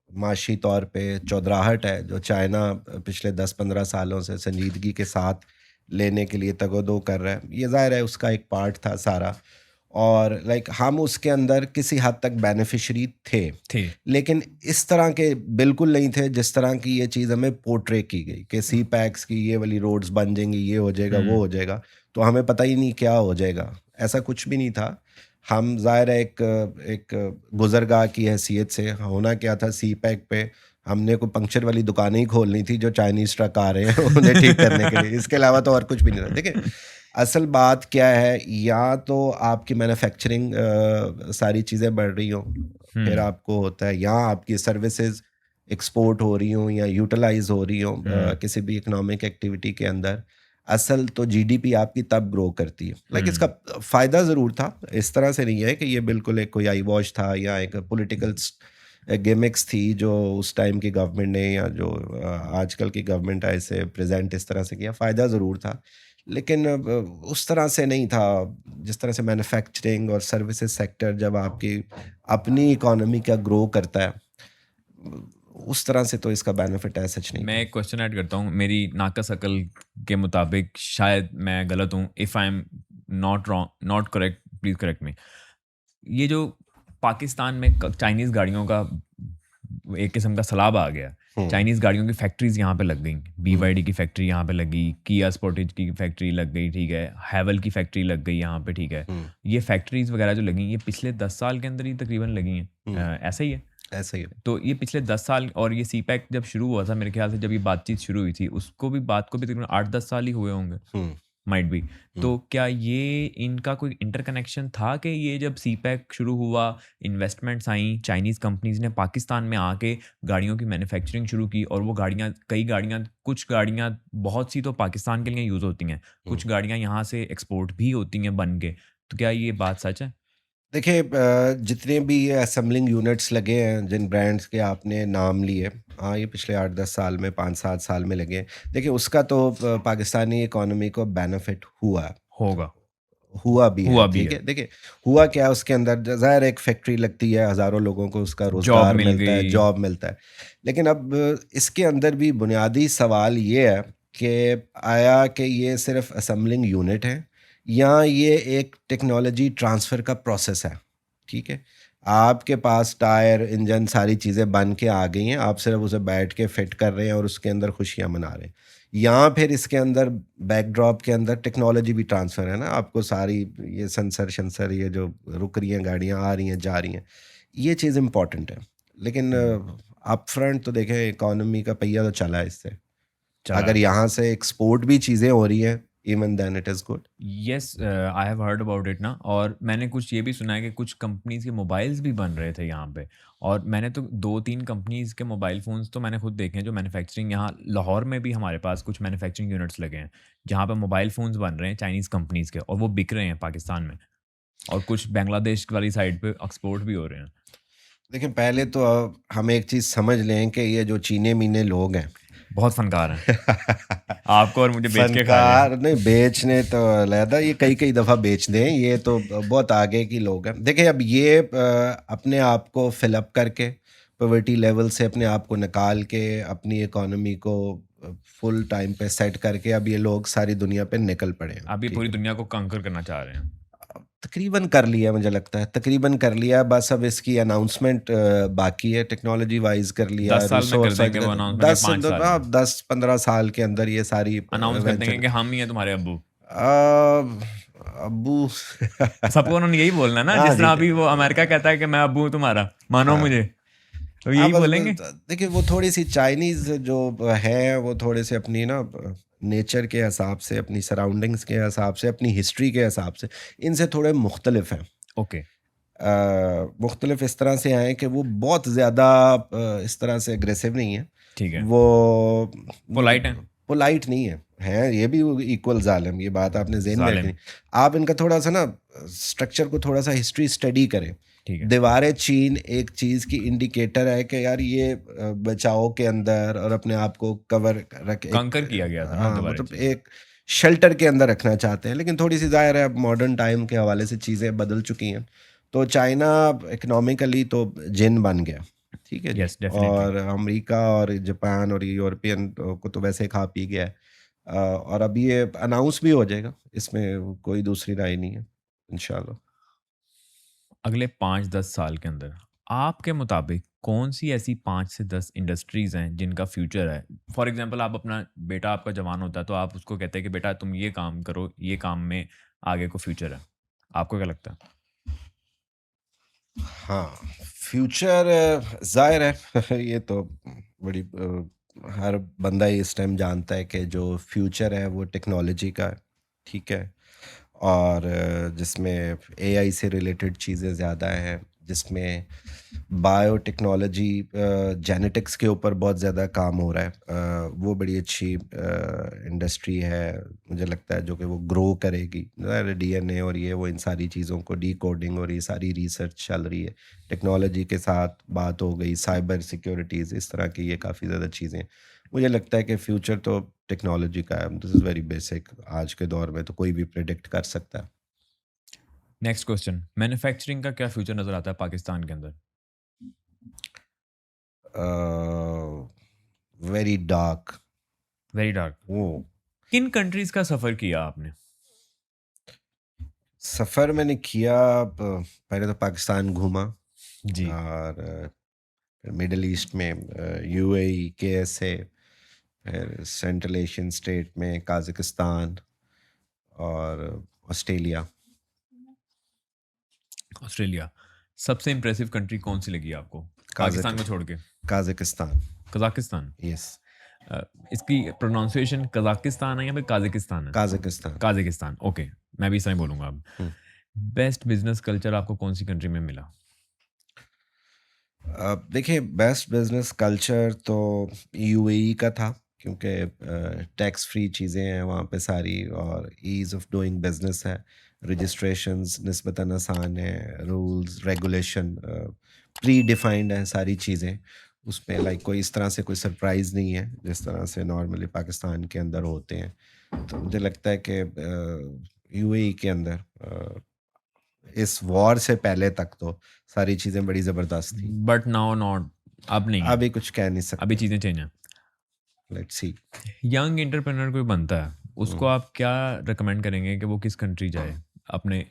माशी तौर पे चौधराहट है जो चाइना पिछले 10-15 सालों से संजीदगी के साथ लेने के लिए तगोदो कर रहा है, ये ज़ाहिर है उसका एक पार्ट था सारा। और लाइक हम उसके अंदर किसी हद तक बेनिफिशरी थे, थे। लेकिन इस तरह के बिल्कुल नहीं थे जिस तरह की ये चीज़ हमें पोर्ट्रे की गई कि सी पैक्स की ये वाली रोड्स बन जाएंगी, ये हो जाएगा, वो हम्म। हो जाएगा। तो हमें पता ही नहीं क्या हो जाएगा, ऐसा कुछ भी नहीं था। हम ज़ाहिर है एक गुज़रगाह की हैसियत से, होना क्या था, सी पैक पे हमने को पंक्चर वाली दुकानें ही खोलनी थी जो चाइनीज़ ट्रक आ रहे हैं उन्हें ठीक करने के लिए। इसके अलावा तो और कुछ भी नहीं था। देखिए, असल बात क्या है, या तो आपकी मैन्युफैक्चरिंग सारी चीज़ें बढ़ रही हों, फिर हम्म। आपको होता है, या आपकी सर्विसेज एक्सपोर्ट हो रही हों या यूटिलाइज हो रही हों किसी भी इकोनॉमिक एक्टिविटी के अंदर, असल तो जीडीपी आपकी तब ग्रो करती है। लाइक इसका फ़ायदा ज़रूर था, इस तरह से नहीं है कि ये बिल्कुल एक कोई आई वॉश था या एक पॉलिटिकल गिमिक्स थी जो उस टाइम की गवर्नमेंट ने या जो आजकल की गवर्नमेंट है इसे प्रेजेंट इस तरह से किया। फ़ायदा ज़रूर था, लेकिन उस तरह से नहीं था जिस तरह से मैन्युफैक्चरिंग और सर्विसेज सेक्टर जब आपकी अपनी इकोनॉमी का ग्रो करता है, उस तरह से तो इसका बेनिफिट है सच नहीं मैं था। एक क्वेश्चन ऐड करता हूँ, मेरी नाकस अकल के मुताबिक शायद मैं गलत हूँ, if I am not wrong, not correct, please correct मी। ये जो पाकिस्तान में चाइनीज़ गाड़ियों का एक किस्म का सलाब आ गया, चाइनीज़ गाड़ियों की फैक्ट्रीज यहाँ पे लग गई, BYD की फैक्ट्री यहाँ पे लगी, किया स्पोर्टेज की फैक्ट्री लग गई, ठीक है, हैवल की फैक्ट्री लग गई यहाँ पे, ठीक है। ये फैक्ट्रीज वगैरह जो लगी ये पिछले 10 साल के अंदर ही तकरीबन लगी हैं, ऐसा ही है। ऐसा ही है। तो ये पिछले 10 साल, और ये CPEC जब शुरू हुआ था मेरे ख्याल से, जब ये बातचीत शुरू हुई थी उसको भी बात को भी तकरीबन 8-10 साल ही हुए होंगे, माइट बी। तो क्या ये इनका कोई इंटरकनेक्शन था कि ये जब CPEC शुरू हुआ, इन्वेस्टमेंट्स आई, चाइनीज़ कंपनीज ने पाकिस्तान में आके गाड़ियों की मैन्युफैक्चरिंग शुरू की, और वो गाड़ियाँ, कई गाड़ियाँ, कुछ गाड़ियाँ बहुत सी तो पाकिस्तान के लिए यूज़ होती हैं, कुछ गाड़ियाँ यहाँ से एक्सपोर्ट भी होती हैं बन के। तो क्या ये बात सच है? देखिए जितने भी ये असेंबलिंग यूनिट्स लगे हैं जिन ब्रांड्स के आपने नाम लिए, हाँ ये पिछले 8-10 साल में 5-7 साल में लगे हैं। देखिए उसका तो पाकिस्तानी इकोनॉमी को बेनिफिट हुआ है, होगा, हुआ भी है, हुआ भी ठीक है, है। देखिए हुआ क्या है उसके अंदर, ज़ाहिर है एक फैक्ट्री लगती है, हज़ारों लोगों को उसका जॉब रोज़गार मिल मिलता है, गई। जॉब मिलता है। लेकिन अब इसके अंदर भी बुनियादी सवाल ये है कि आया कि ये सिर्फ़ असेंबलिंग यूनिट है या ये एक टेक्नोलॉजी ट्रांसफ़र का प्रोसेस है, ठीक है। आपके पास टायर, इंजन सारी चीज़ें बन के आ गई हैं, आप सिर्फ़ उसे बैठ के फिट कर रहे हैं और उसके अंदर खुशियाँ मना रहे हैं। या फिर इसके अंदर बैकड्रॉप के अंदर टेक्नोलॉजी भी ट्रांसफ़र है ना, आपको सारी ये सेंसर ये जो रुक रही हैं गाड़ियाँ, आ रही हैं, जा रही हैं, ये चीज़ इम्पॉर्टेंट है। लेकिन अप फ्रंट तो देखें इकोनॉमी का पहिया तो चला है इससे। चला अगर है। यहाँ से एक्सपोर्ट भी चीज़ें हो रही हैं, even then it is good. Yes, I have heard about it ना, और मैंने कुछ ये भी सुना है कि कुछ कंपनीज के मोबाइल्स भी बन रहे थे यहाँ पे, और मैंने तो 2-3 कंपनीज के मोबाइल फ़ोन्स तो मैंने खुद देखे हैं जो मैन्युफैक्चरिंग, यहाँ लाहौर में भी हमारे पास कुछ मैन्युफैक्चरिंग यूनिट्स लगे हैं जहाँ पे मोबाइल फ़ोन्स बन रहे हैं चाइनीज़ कंपनीज के, और वो बिक रहे हैं पाकिस्तान में, और कुछ बांग्लादेश वाली साइड पे एक्सपोर्ट भी हो रहे हैं। लेकिन पहले तो हम एक चीज़ समझ लें कि ये जो चीने-मीने लोग हैं बहुत फनकार हैं, आपको और मुझे बेच के खा रहे हैं। फनकार नहीं, बेचने तो अलहदा, ये कई-कई दफ़ा बेच दें, ये तो बहुत आगे की लोग हैं। देखिए अब ये अपने आप को फ़िल अप करके, पॉवर्टी लेवल से अपने आप को निकाल के, अपनी इकोनॉमी को फुल टाइम पे सेट करके अब ये लोग सारी दुनिया पे निकल पड़े हैं, आप ये ठीक पूरी है। दुनिया को कंकर करना चाह रहे हैं। तकरीबन कर लिया मुझे लगता है, तकरीबन कर लिया, बस अब इसकी अनाउंसमेंट बाकी है, टेक्नोलॉजी वाइज़ कर लिया, 10 साल में कर रिसोर्स वाइज़ देंगे वो कर, अनाउंसमेंट, या 5 साल में 10-15 साल के अंदर ये सारी अनाउंस कर देंगे वेंचर कि हम ही हैं तुम्हारे अब्बू। अब्बू सबको उन्होंने यही बोलना है ना, हाँ जिस तरह जी। अभी वो अमेरिका कहता है कि मैं अब्बू हूँ तुम्हारा, मानो हाँ। मुझे, तो हाँ, यही बस बोलेंगे। देखिए वो थोड़ी-सी चाइनीज़ जो है, वो थोड़े से अपनी ना नेचर के हिसाब से, अपनी सराउंडिंग्स के हिसाब से, अपनी हिस्ट्री के हिसाब से, इनसे थोड़े मुख्तलिफ हैं। ओके, मुख्तलिफ इस तरह से हैं कि वो बहुत ज़्यादा इस तरह से एग्रेसिव नहीं है। ठीक है, वो पोलाइट है, पोलाइट नहीं है, हैं ये भी इक्वल ज़ालिम, ये बात आपने ज़हन में रखनी। जालिम, आप इनका थोड़ा-सा ना स्ट्रक्चर को थोड़ा-सा हिस्ट्री स्टडी करें। ठीक है, दीवार चीन एक चीज़ की इंडिकेटर है कि यार ये बचाव के अंदर और अपने आप को कवर रख एक कंकर किया गया था ना हाँ, दोबारा मतलब चीन। एक शेल्टर के अंदर रखना चाहते हैं, लेकिन थोड़ी-सी ज़ाहिर है अब मॉडर्न टाइम के हवाले से चीज़ें बदल चुकी हैं। तो चाइना इकोनॉमिकली तो जिन बन गया, ठीक है जी? Yes, definitely. और अमेरिका और जापान और यूरोपियन को तो वैसे खा पी गया है। और अब ये अनाउंस भी हो जाएगा, इसमें कोई दूसरी राय नहीं है, इंशाल्लाह। अगले 5-10 साल के अंदर आपके मुताबिक कौन सी ऐसी 5 से 10 इंडस्ट्रीज हैं जिनका फ्यूचर है? फॉर एग्जांपल, आप अपना बेटा आपका जवान होता है तो आप उसको कहते हैं कि बेटा तुम ये काम करो, ये काम में आगे को फ्यूचर है। आपको क्या लगता है? हाँ, फ्यूचर ज़ाहिर है ये तो बड़ी हर बंदा ही इस टाइम जानता है कि जो फ्यूचर है वो टेक्नोलॉजी का है, ठीक है? और जिसमें एआई से रिलेटेड चीज़ें ज़्यादा हैं, जिसमें बायोटेक्नोलॉजी जेनेटिक्स के ऊपर बहुत ज़्यादा काम हो रहा है। वो बड़ी अच्छी इंडस्ट्री है, मुझे लगता है, जो कि वो ग्रो करेगी। डीएनए और ये वो इन सारी चीज़ों को डीकोडिंग और ये सारी रिसर्च चल रही है। टेक्नोलॉजी के साथ बात हो गई, साइबर सिक्योरिटीज़, इस तरह की ये काफ़ी ज़्यादा चीज़ें। मुझे लगता है कि फ्यूचर तो टेक्नोलॉजी का है। This is very basic. आज के दौर में तो कोई भी प्रिडिक्ट कर सकता है। नेक्स्ट क्वेश्चन, मैन्युफैक्चरिंग का क्या फ्यूचर नज़र आता है पाकिस्तान के अंदर? Very dark. Very dark. वो किन कंट्रीज का सफ़र किया आपने? सफ़र मैंने किया, पहले तो पाकिस्तान घूमा जी। और फिर मिडल ईस्ट में यूएई, केएसए, फिर सेंट्रल एशियन स्टेट में काज़ाकिस्तान और ऑस्ट्रेलिया। ऑस्ट्रेलिया। सबसे इम्प्रेसिव कंट्री कौन सी लगी आपको पाकिस्तान को छोड़ के? काज़ाकिस्तान। कजाकिस्तान। यस। अ, इसकी प्रोनाउंसिएशन कजाकिस्तान है या फिर काज़ाकिस्तान है? काज़ाकिस्तान। काज़ाकिस्तान, ओके। मैं भी सही बोलूँगा अब। हम्म। बेस्ट बिजनेस कल्चर आपको कौन सी कंट्री में मिला? देखिए, बेस्ट बिजनेस कल्चर तो यूएई का था, क्योंकि टैक्स फ्री चीज़ें हैं वहाँ पे सारी, और ईज़ ऑफ डूइंग बिजनेस है। रजिस्ट्रेशंस निस्बतन आसान है, रूल्स रेगुलेशन प्री डिफाइंड है सारी चीज़ें। उसमें लाइक कोई इस तरह से कोई सरप्राइज़ नहीं है जिस तरह से नॉर्मली पाकिस्तान के अंदर होते हैं। तो मुझे लगता है कि यूएई के अंदर इस वॉर से पहले तक तो सारी चीज़ें बड़ी ज़बरदस्त थी। बट नाउ नॉट, अब नहीं है। अभी कुछ कह नहीं अभी सकते। चीज़ें चेंज हैं। Let's see. यंग एंटरप्रेन्योर कोई बनता है, उसको आप क्या रिकमेंड करेंगे कि वो किस कंट्री जाए अपने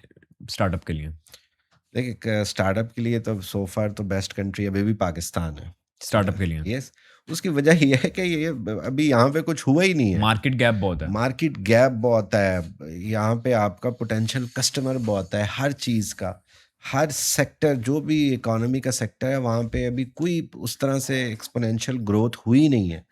स्टार्टअप के लिए? देखिए, स्टार्टअप के लिए तो सो फार तो बेस्ट कंट्री अभी भी पाकिस्तान है। स्टार्टअप के लिए यस। उसकी वजह ये है कि ये अभी यहाँ पे कुछ हुआ ही नहीं है। मार्केट गैप बहुत है। मार्केट गैप बहुत है यहाँ पे, आपका पोटेंशियल कस्टमर बहुत है हर चीज़ का। हर सेक्टर, जो भी इकोनॉमी का सेक्टर है, वहाँ पे अभी कोई उस तरह से एक्सपोनेंशियल ग्रोथ हुई नहीं है।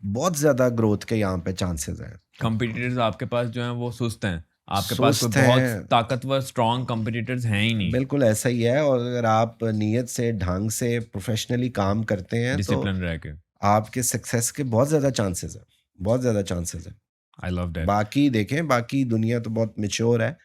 बहुत ज़्यादा ग्रोथ के यहाँ पे चांसेस हैं। कंपटीटर्स आपके पास जो हैं वो सुस्त हैं, आपके पास कोई सुस्त बहुत हैं। ताकतवर स्ट्रॉन्ग कंपटीटर्स हैं ही नहीं। बिल्कुल ऐसा ही है, और अगर आप नियत से, ढंग से, प्रोफेशनली काम करते हैं तो डिसिप्लिन रह के। आपके सक्सेस के बहुत ज़्यादा चांसेस हैं। बहुत ज़्यादा चांसेस हैं। I love that. बाकी देखें, बाकी दुनिया तो बहुत मैच्योर है।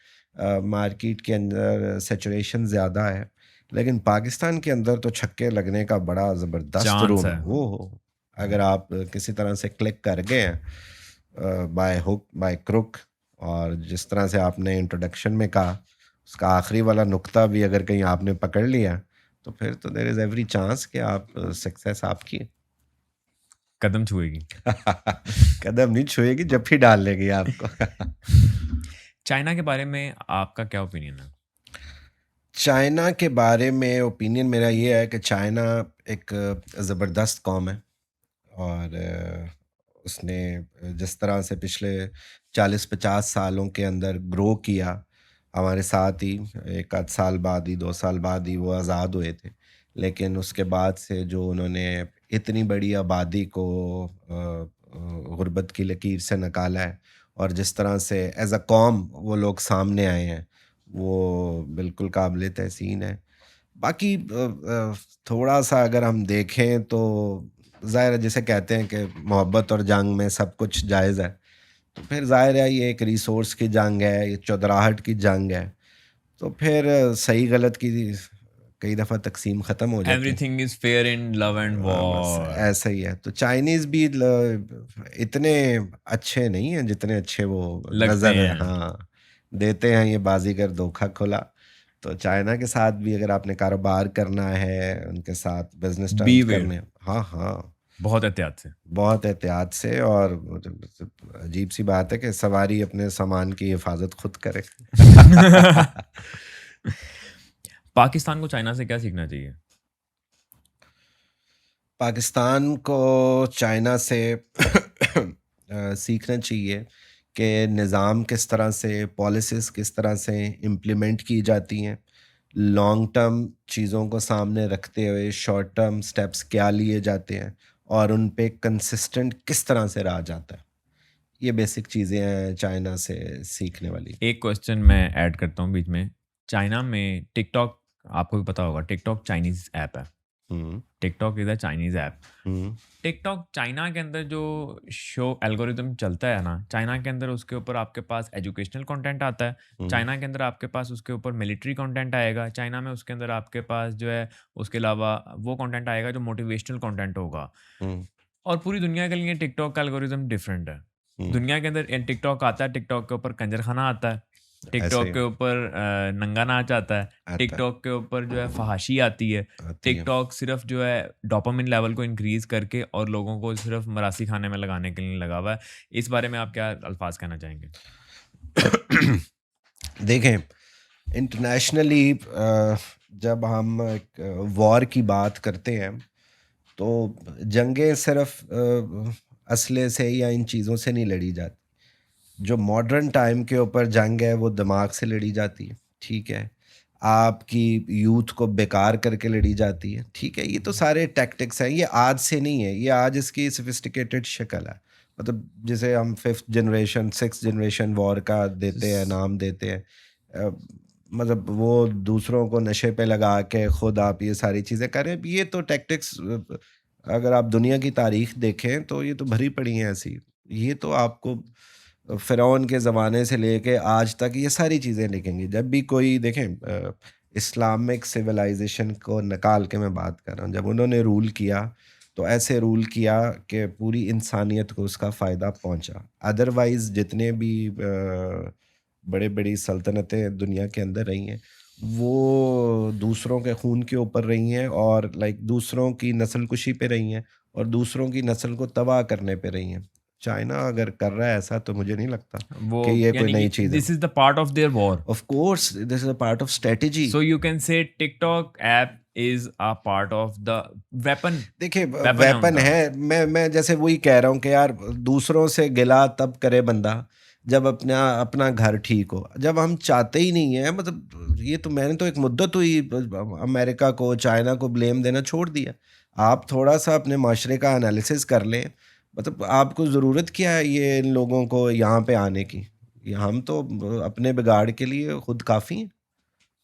मार्केट के अंदर सैचुरेशन ज़्यादा है, लेकिन पाकिस्तान के अंदर तो छक्के लगने का बड़ा ज़बरदस्त चांस रूम है। है। वो अगर आप किसी तरह से क्लिक कर गए हैं बाय हुक बाय क्रुक, और जिस तरह से आपने इंट्रोडक्शन में कहा, उसका आखिरी वाला नुक्ता भी अगर कहीं आपने पकड़ लिया, तो फिर तो देयर इज़ एवरी चांस कि आप सक्सेस आपकी है। कदम छुएगी। कदम नहीं छुएगी, जब भी डाल लेगी आपको। चाइना के बारे में आपका क्या ओपिनियन है? चाइना के बारे में ओपिनियन मेरा ये है कि चाइना एक ज़बरदस्त कौम है, और उसने जिस तरह से पिछले 40-50 सालों के अंदर ग्रो किया, हमारे साथ ही, एक आध साल बाद ही, 2 साल बाद ही वो आज़ाद हुए थे। लेकिन उसके बाद से जो उन्होंने इतनी बड़ी आबादी को गुर्बत की लकीर से निकाला है, और जिस तरह से एज़ अ कौम वो लोग सामने आए हैं, वो बिल्कुल काबिल तहसीन है। बाकी थोड़ा-सा अगर हम देखें तो ज़ाहिर है, जिसे कहते हैं कि मोहब्बत और जंग में सब कुछ जायज़ है। तो फिर ज़ाहिर है ये एक रिसोर्स की जंग है, ये चौधराहट की जंग है। तो फिर सही गलत की कई दफ़ा तक़सीम ख़त्म हो जाती है। Everything is fair in love and बस वॉर। ऐसा ही है। तो चाइनीज़ भी इतने अच्छे नहीं हैं जितने अच्छे वो लगते नज़र हैं। हाँ, देते हैं ये बाज़ीगर धोखा खुला। तो चाइना के साथ भी अगर आपने कारोबार करना है, उनके साथ बिज़नेस बी टर्म्स वेयर। करने हैं, हाँ, हाँ, बहुत एहतियात से। बहुत एहतियात से। और मतलब अजीब-सी बात है कि सवारी अपने सामान की हिफ़ाज़त खुद करे। पाकिस्तान को चाइना से क्या सीखना चाहिए? पाकिस्तान को चाइना से सीखना चाहिए कि निज़ाम किस तरह से, पॉलिसीज़ किस तरह से इम्प्लीमेंट की जाती हैं, लॉन्ग टर्म चीज़ों को सामने रखते हुए शॉर्ट टर्म स्टेप्स क्या लिए जाते हैं, और उन पे कंसिस्टेंट किस तरह से रहा जाता है। ये बेसिक चीज़ें हैं चाइना से सीखने वाली। एक क्वेश्चन मैं ऐड करता हूँ बीच में। चाइना में टिकटॉक आपको भी पता होगा टिकटॉक चाइनीज ऐप है। Hmm TikTok is a Chinese app. Hmm TikTok China के अंदर जो शो एल्गोरिदम चलता है ना, चाइना के अंदर उसके ऊपर आपके पास एजुकेशनल कंटेंट आता है। हम्म चाइना के अंदर आपके पास उसके ऊपर मिलिट्री कंटेंट आएगा। चाइना में उसके अंदर आपके पास जो है उसके अलावा वो कंटेंट आएगा जो मोटिवेशनल कंटेंट होगा। हम्म और पूरी दुनिया के लिए टिकटॉक का एल्गोरिदम डिफरेंट है। हम्म दुनिया के अंदर टिकटॉक आता है, टिकटॉक के ऊपर कंजरखाना आता है, ऐसा टिकटॉक ही के ऊपर नंगा नाच आता है, आता है, टिकटॉक के ऊपर जो है फहाशी आती है। आती है। टिकटॉक सिर्फ जो है डोपामिन लेवल को इंक्रीज करके और लोगों को सिर्फ मरासी खाने में लगाने के लिए लगा हुआ है। इस बारे में आप क्या अल्फाज कहना चाहेंगे? देखें, इंटरनेशनली जब हम वॉर की बात करते हैं तो जंगें सिर्फ असले से या इन चीज़ों से नहीं लड़ी जाती। जो मॉडर्न टाइम के ऊपर जंग है वो दिमाग से लड़ी जाती है, ठीक है। आपकी यूथ को बेकार करके लड़ी जाती है, ठीक है। ये तो सारे टैक्टिक्स हैं, ये आज से नहीं है, ये आज इसकी सोफिस्टिकेटेड शक्ल है। मतलब जिसे हम fifth generation six generation war का देते हैं, नाम देते हैं। अ, मतलब वो दूसरों को नशे पे लगा के खुद आप ये सारी चीज़ें करें, ये तो टैक्टिक्स अगर आप दुनिया की तारीख देखें तो ये तो भरी पड़ी हैं ऐसी। ये तो आपको फ़िरौन के ज़माने से लेके आज तक ये सारी चीज़ें दिखेंगी। जब भी कोई देखें इस्लामिक सिविलाइज़ेशन को निकाल के मैं बात कर रहा हूँ, जब उन्होंने रूल किया तो ऐसे रूल किया कि पूरी इंसानियत को उसका फ़ायदा पहुँचा। अदरवाइज़ जितने भी बड़ी-बड़ी सल्तनतें दुनिया के अंदर रही हैं, वो दूसरों के खून के ऊपर रही हैं और लाइक दूसरों की नस्ल-कुशी पे रही हैं और दूसरों की नस्ल को तबाह करने पे रही हैं। चाइना अगर कर रहा है ऐसा तो मुझे नहीं लगता वो कि ये कोई यानी नई कि चीज़ है। This is the part of their war. Of course this is a part of strategy. So you can से TikTok app is a part of the weapon. देखिए वेपन है वेपन उनका। है, मैं जैसे वही कह रहा हूँ कि यार दूसरों से गिला तब करे बंदा जब अपना अपना घर ठीक हो। जब हम चाहते ही नहीं है, मतलब ये तो मैंने तो एक मुद्दत हुई अमेरिका को चाइना को ब्लेम देना छोड़ दिया। आप थोड़ा सा अपने माशरे का एनालिसिस कर लें। मतलब आपको ज़रूरत क्या है ये इन लोगों को यहाँ पे आने की? ये हम तो अपने बिगाड़ के लिए खुद काफ़ी हैं।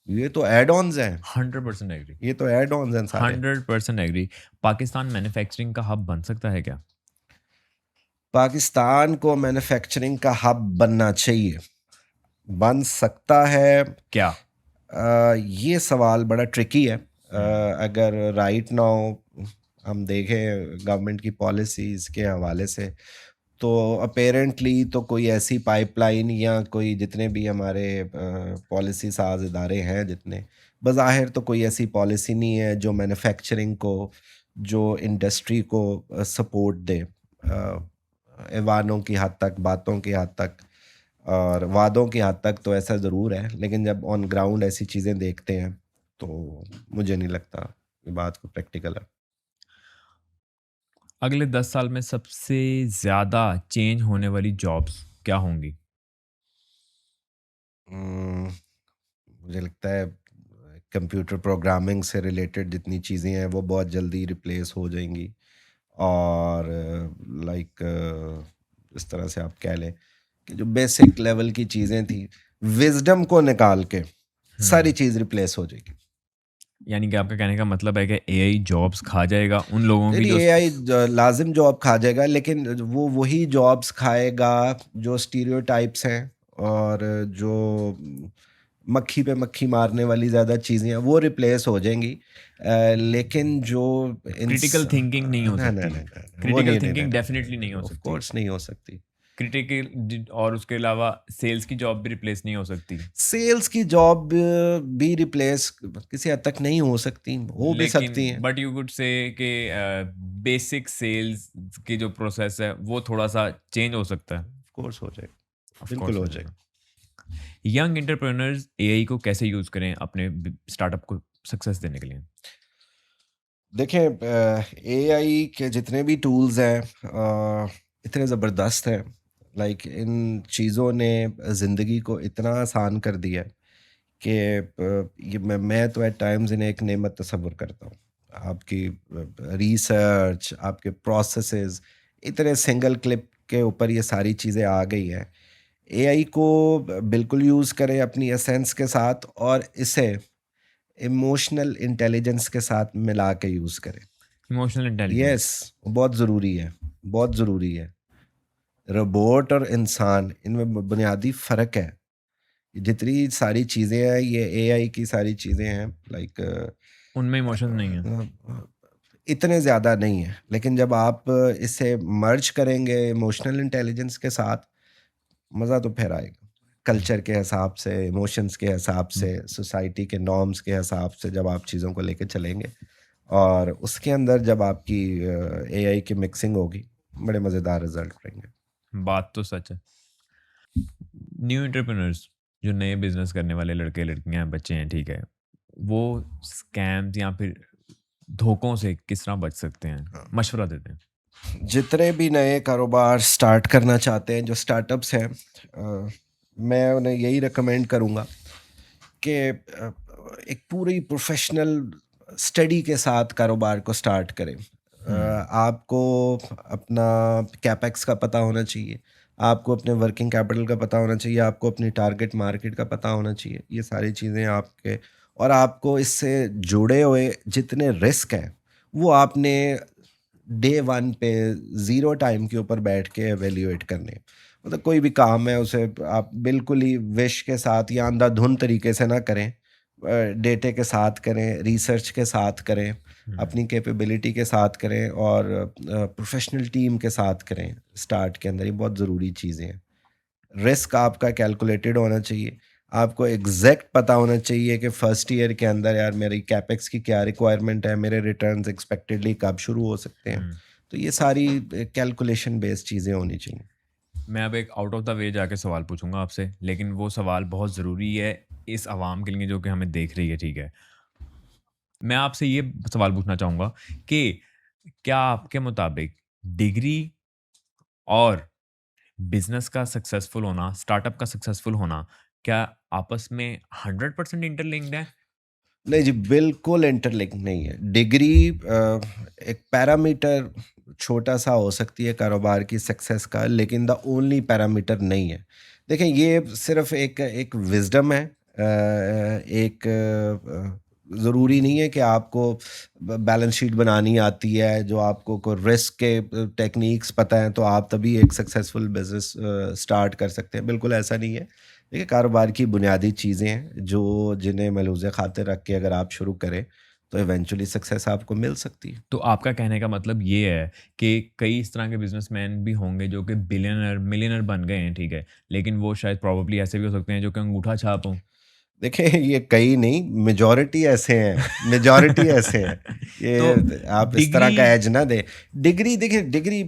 ये तो ऐड ऑन्स हैं, 100% एग्री। ये तो ऐड ऑन्स हैं सारे। 100% एग्री। पाकिस्तान मैन्युफैक्चरिंग का हब बन सकता है क्या? पाकिस्तान को मैन्युफैक्चरिंग का हब बनना चाहिए, बन सकता है। क्या? ये सवाल बड़ा ट्रिकी है। हम्म। अगर राइट नाउ हम देखें गवर्नमेंट की पॉलिसीज़ के हवाले से तो अपेरेंटली तो कोई ऐसी पाइपलाइन या कोई जितने भी हमारे पॉलिसी साज इदारे हैं जितने बज़ाहिर तो कोई ऐसी पॉलिसी नहीं है जो मैन्युफैक्चरिंग को जो इंडस्ट्री को सपोर्ट दे। ऐवानों की हद तक बातों की हद तक और वादों की हद तक तो ऐसा ज़रूर है, लेकिन जब ऑन ग्राउंड ऐसी चीज़ें देखते हैं तो मुझे नहीं लगता ये बात को प्रैक्टिकल है। अगले 10 साल में सबसे ज़्यादा चेंज होने वाली जॉब्स क्या होंगी? हम्म, मुझे लगता है कंप्यूटर प्रोग्रामिंग से रिलेटेड जितनी चीज़ें हैं वो बहुत जल्दी रिप्लेस हो जाएंगी और लाइक इस तरह से आप कह लें कि जो बेसिक लेवल की चीज़ें थी विजडम को निकाल के सारी हुँ। चीज़ रिप्लेस हो जाएगी। यानी कि आपका कहने का मतलब है कि एआई जॉब्स खा जाएगा उन लोगों नहीं की नहीं, जो एआई लाजिम जॉब खा जाएगा, लेकिन वो वही जॉब्स खाएगा जो स्टीरियोटाइप्स हैं और जो मक्खी पे मक्खी मारने वाली ज़्यादा चीज़ें हैं वो रिप्लेस हो जाएंगी। लेकिन जो क्रिटिकल थिंकिंग नहीं हो ना ना सकती। ना ना ना, वो क्रिटिकल नहीं नहीं थिंकिंग नहीं डेफ़िनिटली नहीं हो ऑफ सकती। कोर्स नहीं हो सकती। क्रिटिकल और उसके अलावा सेल्स की जॉब भी रिप्लेस नहीं हो सकती। सेल्स की जॉब भी रिप्लेस किसी हद तक नहीं हो सकती, हो भी लेकिन सकती हैं। बट यू कुड से कि बेसिक सेल्स की जो प्रोसेस है वो थोड़ा-सा चेंज हो सकता है। ऑफ कोर्स हो जाएगा, ऑफ बिल्कुल कोर्स हो हो जाएगा। जाएगा। यंग एंटरप्रेन्योर्स एआई को कैसे यूज़ करें अपने स्टार्टअप को सक्सेस देने के लिए? देखें एआई के जितने भी टूल्स हैं इतने ज़बरदस्त हैं। लाइक इन चीज़ों ने ज़िंदगी को इतना आसान कर दिया है कि ये मैं तो एट टाइम्स इन्हें एक नेमत तस्वुर करता हूँ। आपकी रिसर्च आपके प्रोसेसेस इतने सिंगल क्लिप के ऊपर ये सारी चीज़ें आ गई हैं। एआई को बिल्कुल यूज़ करें अपनी एसेंस के साथ और इसे इमोशनल इंटेलिजेंस के साथ मिला के यूज़ करें। Emotional intelligence. यस, बहुत ज़रूरी है, बहुत ज़रूरी है। रोबोट और इंसान इनमें बुनियादी फ़र्क है। जितनी सारी चीज़ें हैं, ये एआई की सारी चीज़ें हैं, लाइक उनमें इमोशंस नहीं है। इतने ज़्यादा नहीं है, लेकिन जब आप इसे मर्ज करेंगे इमोशनल इंटेलिजेंस के साथ, मज़ा तो फिर आएगा। कल्चर के हिसाब से, इमोशंस के हिसाब से, सोसाइटी के नॉर्म्स के हिसाब से जब आप चीज़ों को लेके चलेंगे और उसके अंदर जब आपकी एआई की मिक्सिंग होगी, बड़े मज़ेदार रिजल्ट रहेंगे। बात तो सच है। न्यू एंटरप्रेन्योर्स, जो नए बिजनेस करने वाले लड़के लड़कियां हैं, बच्चे हैं, ठीक है, वो स्कैम्स या फिर धोखों से किस तरह बच सकते हैं, मशवरा देते हैं। जितने भी नए कारोबार स्टार्ट करना चाहते हैं, जो स्टार्टअप्स हैं, मैं उन्हें यही रिकमेंड करूँगा कि एक पूरी प्रोफेशनल स्टडी के साथ कारोबार को स्टार्ट करें। आपको अपना कैपेक्स का पता होना चाहिए, आपको अपने वर्किंग कैपिटल का पता होना चाहिए, आपको अपनी टारगेट मार्केट का पता होना चाहिए। ये सारी चीज़ें आपके, और आपको इससे जुड़े हुए जितने रिस्क हैं, वो आपने डे वन पे ज़ीरो टाइम के ऊपर बैठ के एवेल्यूएट करने हैं। मतलब कोई भी काम है उसे आप बिल्कुल ही विश के साथ या अंधाधुंध तरीके से ना करें, डेटे के साथ करें, रिसर्च के साथ करें, अपनी कैपेबिलिटी के साथ करें और प्रोफेशनल टीम के साथ करें। स्टार्ट के अंदर ये बहुत ज़रूरी चीज़ें हैं। रिस्क आपका कैलकुलेटेड होना चाहिए, आपको एग्जैक्ट पता होना चाहिए कि फर्स्ट ईयर के अंदर यार मेरी कैपेक्स की क्या रिक्वायरमेंट है, मेरे रिटर्न्स एक्सपेक्टेडली कब शुरू हो सकते हैं। तो ये सारी कैलकुलेशन बेस्ड चीज़ें होनी चाहिए। मैं अब एक आउट ऑफ द वे जाके सवाल पूछूंगा आपसे, लेकिन वो सवाल बहुत ज़रूरी है इस आवाम के लिए जो कि हमें देख रही है, ठीक है। मैं आपसे ये सवाल पूछना चाहूँगा कि क्या आपके मुताबिक डिग्री और बिजनेस का सक्सेसफुल होना, स्टार्टअप का सक्सेसफुल होना, क्या आपस में 100% इंटरलिंक्ड है? नहीं जी, बिल्कुल इंटरलिंक नहीं है। डिग्री एक पैरामीटर छोटा सा हो सकती है कारोबार की सक्सेस का, लेकिन द ओनली पैरामीटर नहीं है। देखें, ये सिर्फ एक एक विजडम है। एक ज़रूरी नहीं है कि आपको बैलेंस शीट बनानी आती है, जो आपको को रिस्क के टेक्निक्स पता है तो आप तभी एक सक्सेसफुल बिजनेस स्टार्ट कर सकते हैं। बिल्कुल ऐसा नहीं है। देखिए, कारोबार की बुनियादी चीज़ें हैं जो जिन्हें मलूज़ खातिर रख के अगर आप शुरू करें तो इवेंचुअली सक्सेस आपको मिल सकती है। तो आपका कहने का मतलब ये है कि कई इस तरह के बिजनेसमैन भी होंगे जो कि बिलियनर मिलियनर बन गए हैं, ठीक है, लेकिन वो शायद प्रोबेबली ऐसे भी हो सकते हैं जो कि अंगूठा छाप हों। देखिए, ये कई नहीं, मेजॉरिटी ऐसे हैं, मेजॉरिटी ऐसे हैं। तो ये आप इस तरह डिग्री। का एज ना दें। डिग्री, देखिए डिग्री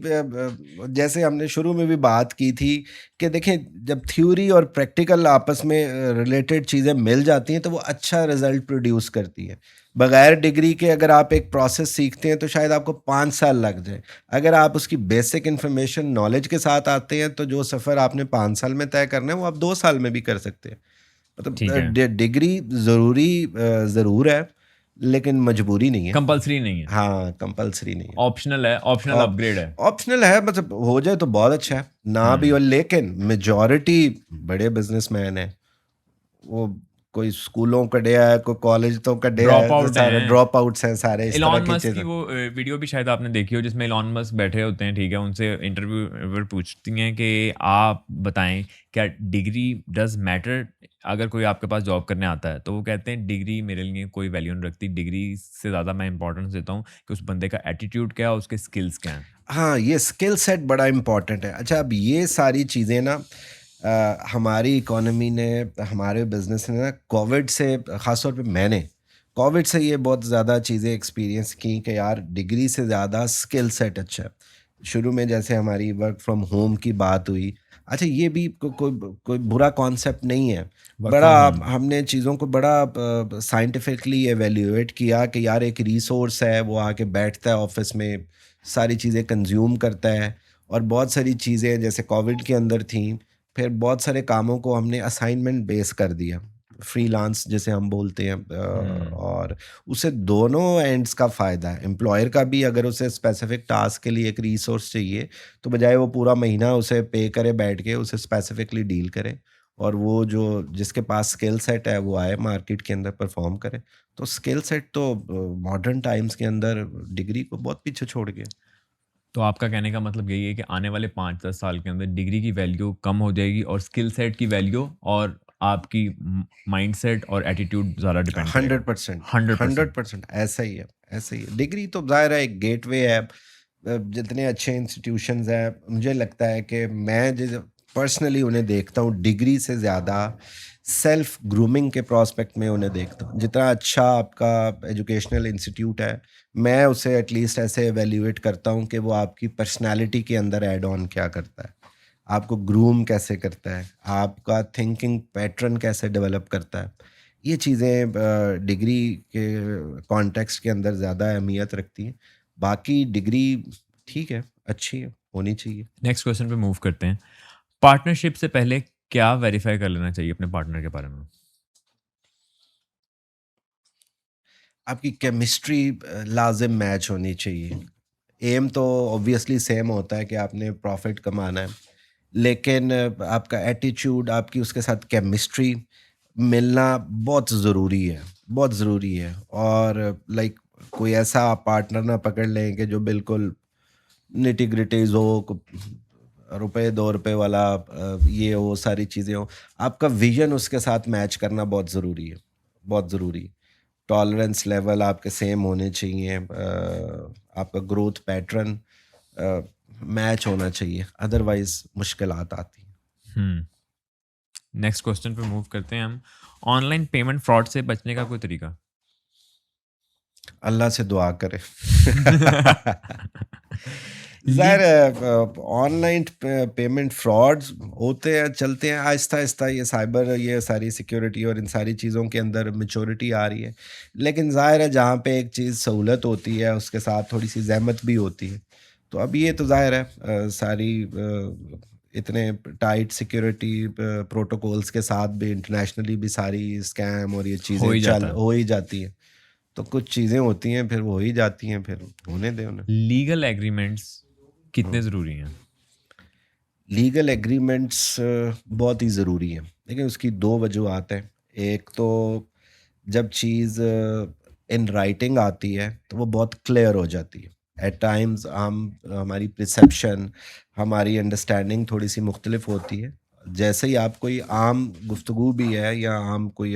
जैसे हमने शुरू में भी बात की थी कि देखिए, जब थ्योरी और प्रैक्टिकल आपस में रिलेटेड चीज़ें मिल जाती हैं तो वो अच्छा रिजल्ट प्रोड्यूस करती है। बगैर डिग्री के अगर आप एक प्रोसेस सीखते हैं तो शायद आपको 5 साल लग जाए। अगर आप उसकी बेसिक इन्फॉर्मेशन नॉलेज के साथ आते हैं तो जो सफ़र आपने 5 साल में तय करना है वो आप 2 साल में भी कर सकते हैं। मतलब ठीक है, डिग्री ज़रूरी ज़रूर है, लेकिन मजबूरी नहीं है। कंपलसरी नहीं है, हाँ, कंपल्सरी नहीं है। ऑप्शनल है, ऑप्शनल ऑप अपग्रेड है। ऑप्शनल है, मतलब हो जाए तो बहुत अच्छा है, ना भी हो, लेकिन मेजॉरिटी बड़े बिज़नेसमैन हैं, वो कोई स्कूलों कढ़िया है, कोई कॉलेज तो कढ़िया ड्रॉप है, तो आउट सारे हैं। ड्रॉप आउट्स हैं, सारे इस तरह एलॉन की मस्क की चीज़ें। वो वीडियो भी शायद आपने देखी हो जिसमें एलॉन मस्क बैठे होते हैं, ठीक है, उनसे इंटरव्यूअर पूछती हैं कि आप बताएं क्या डिग्री डज मैटर अगर कोई आपके पास जॉब करने आता है, तो वो कहते हैं डिग्री मेरे लिए कोई वैल्यू नहीं रखती, डिग्री से ज़्यादा मैं इंपॉर्टेंस देता हूँ कि उस बंदे का एटीट्यूड क्या है, उसके स्किल्स क्या हैं। हाँ, ये स्किल सेट बड़ा इम्पोर्टेंट है। अच्छा, अब ये सारी चीज़ें ना हमारी इकोनॉमी ने, हमारे बिजनेस ने ना कोविड से, ख़ास तौर पे मैंने कोविड से ये बहुत ज़्यादा चीज़ें एक्सपीरियंस की कि यार डिग्री से ज़्यादा स्किल सेट अच्छा है। शुरू में जैसे हमारी वर्क फ्रॉम होम की बात हुई, अच्छा ये भी कोई बुरा कॉन्सेप्ट नहीं है। वर्क बड़ा फ्रॉम होम। हमने चीज़ों को बड़ा साइंटिफिकली एवेल्यूएट किया कि यार एक रिसोर्स है, वो आके बैठता है ऑफिस में, सारी चीज़ें कंज्यूम करता है, और बहुत सारी चीज़ें जैसे कोविड के अंदर थी, फिर बहुत सारे कामों को हमने असाइनमेंट बेस कर दिया, फ्रीलांस जैसे हम बोलते हैं, और उसे दोनों एंड्स का फ़ायदा है। एम्प्लॉयर का भी, अगर उसे स्पेसिफिक टास्क के लिए एक रिसोर्स चाहिए तो बजाय वो पूरा महीना उसे पे करे बैठ के, उसे स्पेसिफिकली डील करे, और वो जो जिसके पास स्किल सेट है वो आए मार्केट के अंदर परफॉर्म करे। तो स्किल सेट तो मॉडर्न टाइम्स के अंदर डिग्री को बहुत पीछे छोड़ गया। तो आपका कहने का मतलब यही है कि आने वाले 5-10 साल के अंदर डिग्री की वैल्यू कम हो जाएगी और स्किल सेट की वैल्यू और आपकी माइंडसेट और एटीट्यूड ज़्यादा डिपेंड करेगा। 100%, 100%। 100% ऐसा ही है, ऐसा ही है। डिग्री तो ज़ाहिर है एक गेटवे है। जितने अच्छे इंस्टीट्यूशंस हैं, मुझे लगता है कि मैं जिस पर्सनली उन्हें देखता हूँ डिग्री से ज़्यादा सेल्फ ग्रूमिंग के प्रोस्पेक्ट में उन्हें देखता हूँ। जितना अच्छा आपका एजुकेशनल इंस्टीट्यूट है, मैं उसे एटलीस्ट ऐसे एवेल्यूएट करता हूँ कि वो आपकी पर्सनैलिटी के अंदर ऐड ऑन क्या करता है, आपको ग्रूम कैसे करता है, आपका थिंकिंग पैटर्न कैसे डेवलप करता है। ये चीज़ें डिग्री के कॉन्टेक्स्ट के अंदर ज़्यादा अहमियत रखती हैं। बाकी डिग्री ठीक है, अच्छी है, होनी चाहिए। नेक्स्ट क्वेश्चन पे मूव करते हैं। पार्टनरशिप से पहले क्या वेरीफाई कर लेना चाहिए अपने पार्टनर के बारे में? आपकी केमिस्ट्री लाज़िम मैच होनी चाहिए। एम तो ऑब्वियसली सेम होता है कि आपने प्रॉफ़िट कमाना है, लेकिन आपका एटीट्यूड, आपकी उसके साथ केमिस्ट्री मिलना बहुत ज़रूरी है, बहुत ज़रूरी है। और लाइक कोई ऐसा पार्टनर ना पकड़ लें कि जो बिल्कुल निटी-ग्रिटीज़ हो, रुपए 2 रुपए वाला ये हो, सारी चीज़ें हो। आपका विज़न उसके साथ मैच करना बहुत ज़रूरी है, बहुत ज़रूरी। टॉलरेंस लेवल आपके सेम होने चाहिए, आपका ग्रोथ पैटर्न मैच होना चाहिए, अदरवाइज़ मुश्किलात आती हैं। नेक्स्ट क्वेश्चन पे मूव करते हैं हम। ऑनलाइन पेमेंट फ्रॉड से बचने का कोई तरीका? अल्लाह से दुआ करें। ज़ाहिर लीग है ऑनलाइन पेमेंट फ्रॉड्स होते हैं, चलते हैं। आहिस्ता-आहिस्ता ये साइबर, ये सारी सिक्योरिटी और इन सारी चीज़ों के अंदर मैच्योरिटी आ रही है। लेकिन ज़ाहिर है जहाँ पे एक चीज़ सहूलत होती है, उसके साथ थोड़ी-सी ज़हमत भी होती है। तो अब ये तो ज़ाहिर है सारी इतने टाइट सिक्योरिटी प्रोटोकॉल्स के साथ भी इंटरनेशनली भी सारी स्कैम और ये हो चीज़ें ही चल जाता है। हो ही जाती हैं। तो कुछ चीज़ें होती हैं, फिर वो हो ही जाती हैं, फिर होने दें उन्हें। लीगल एग्रीमेंट्स कितने हुँ। ज़रूरी हैं? लीगल एग्रीमेंट्स बहुत ही ज़रूरी हैं, लेकिन उसकी 2 वजूहत हैं। एक तो जब चीज़ इन राइटिंग आती है, तो वो बहुत क्लियर हो जाती है। एट टाइम्स हमारी परसेप्शन, हमारी अंडरस्टैंडिंग थोड़ी-सी मुख्तलिफ होती है। जैसे ही आप कोई आम गुफ्तगू भी है या आम कोई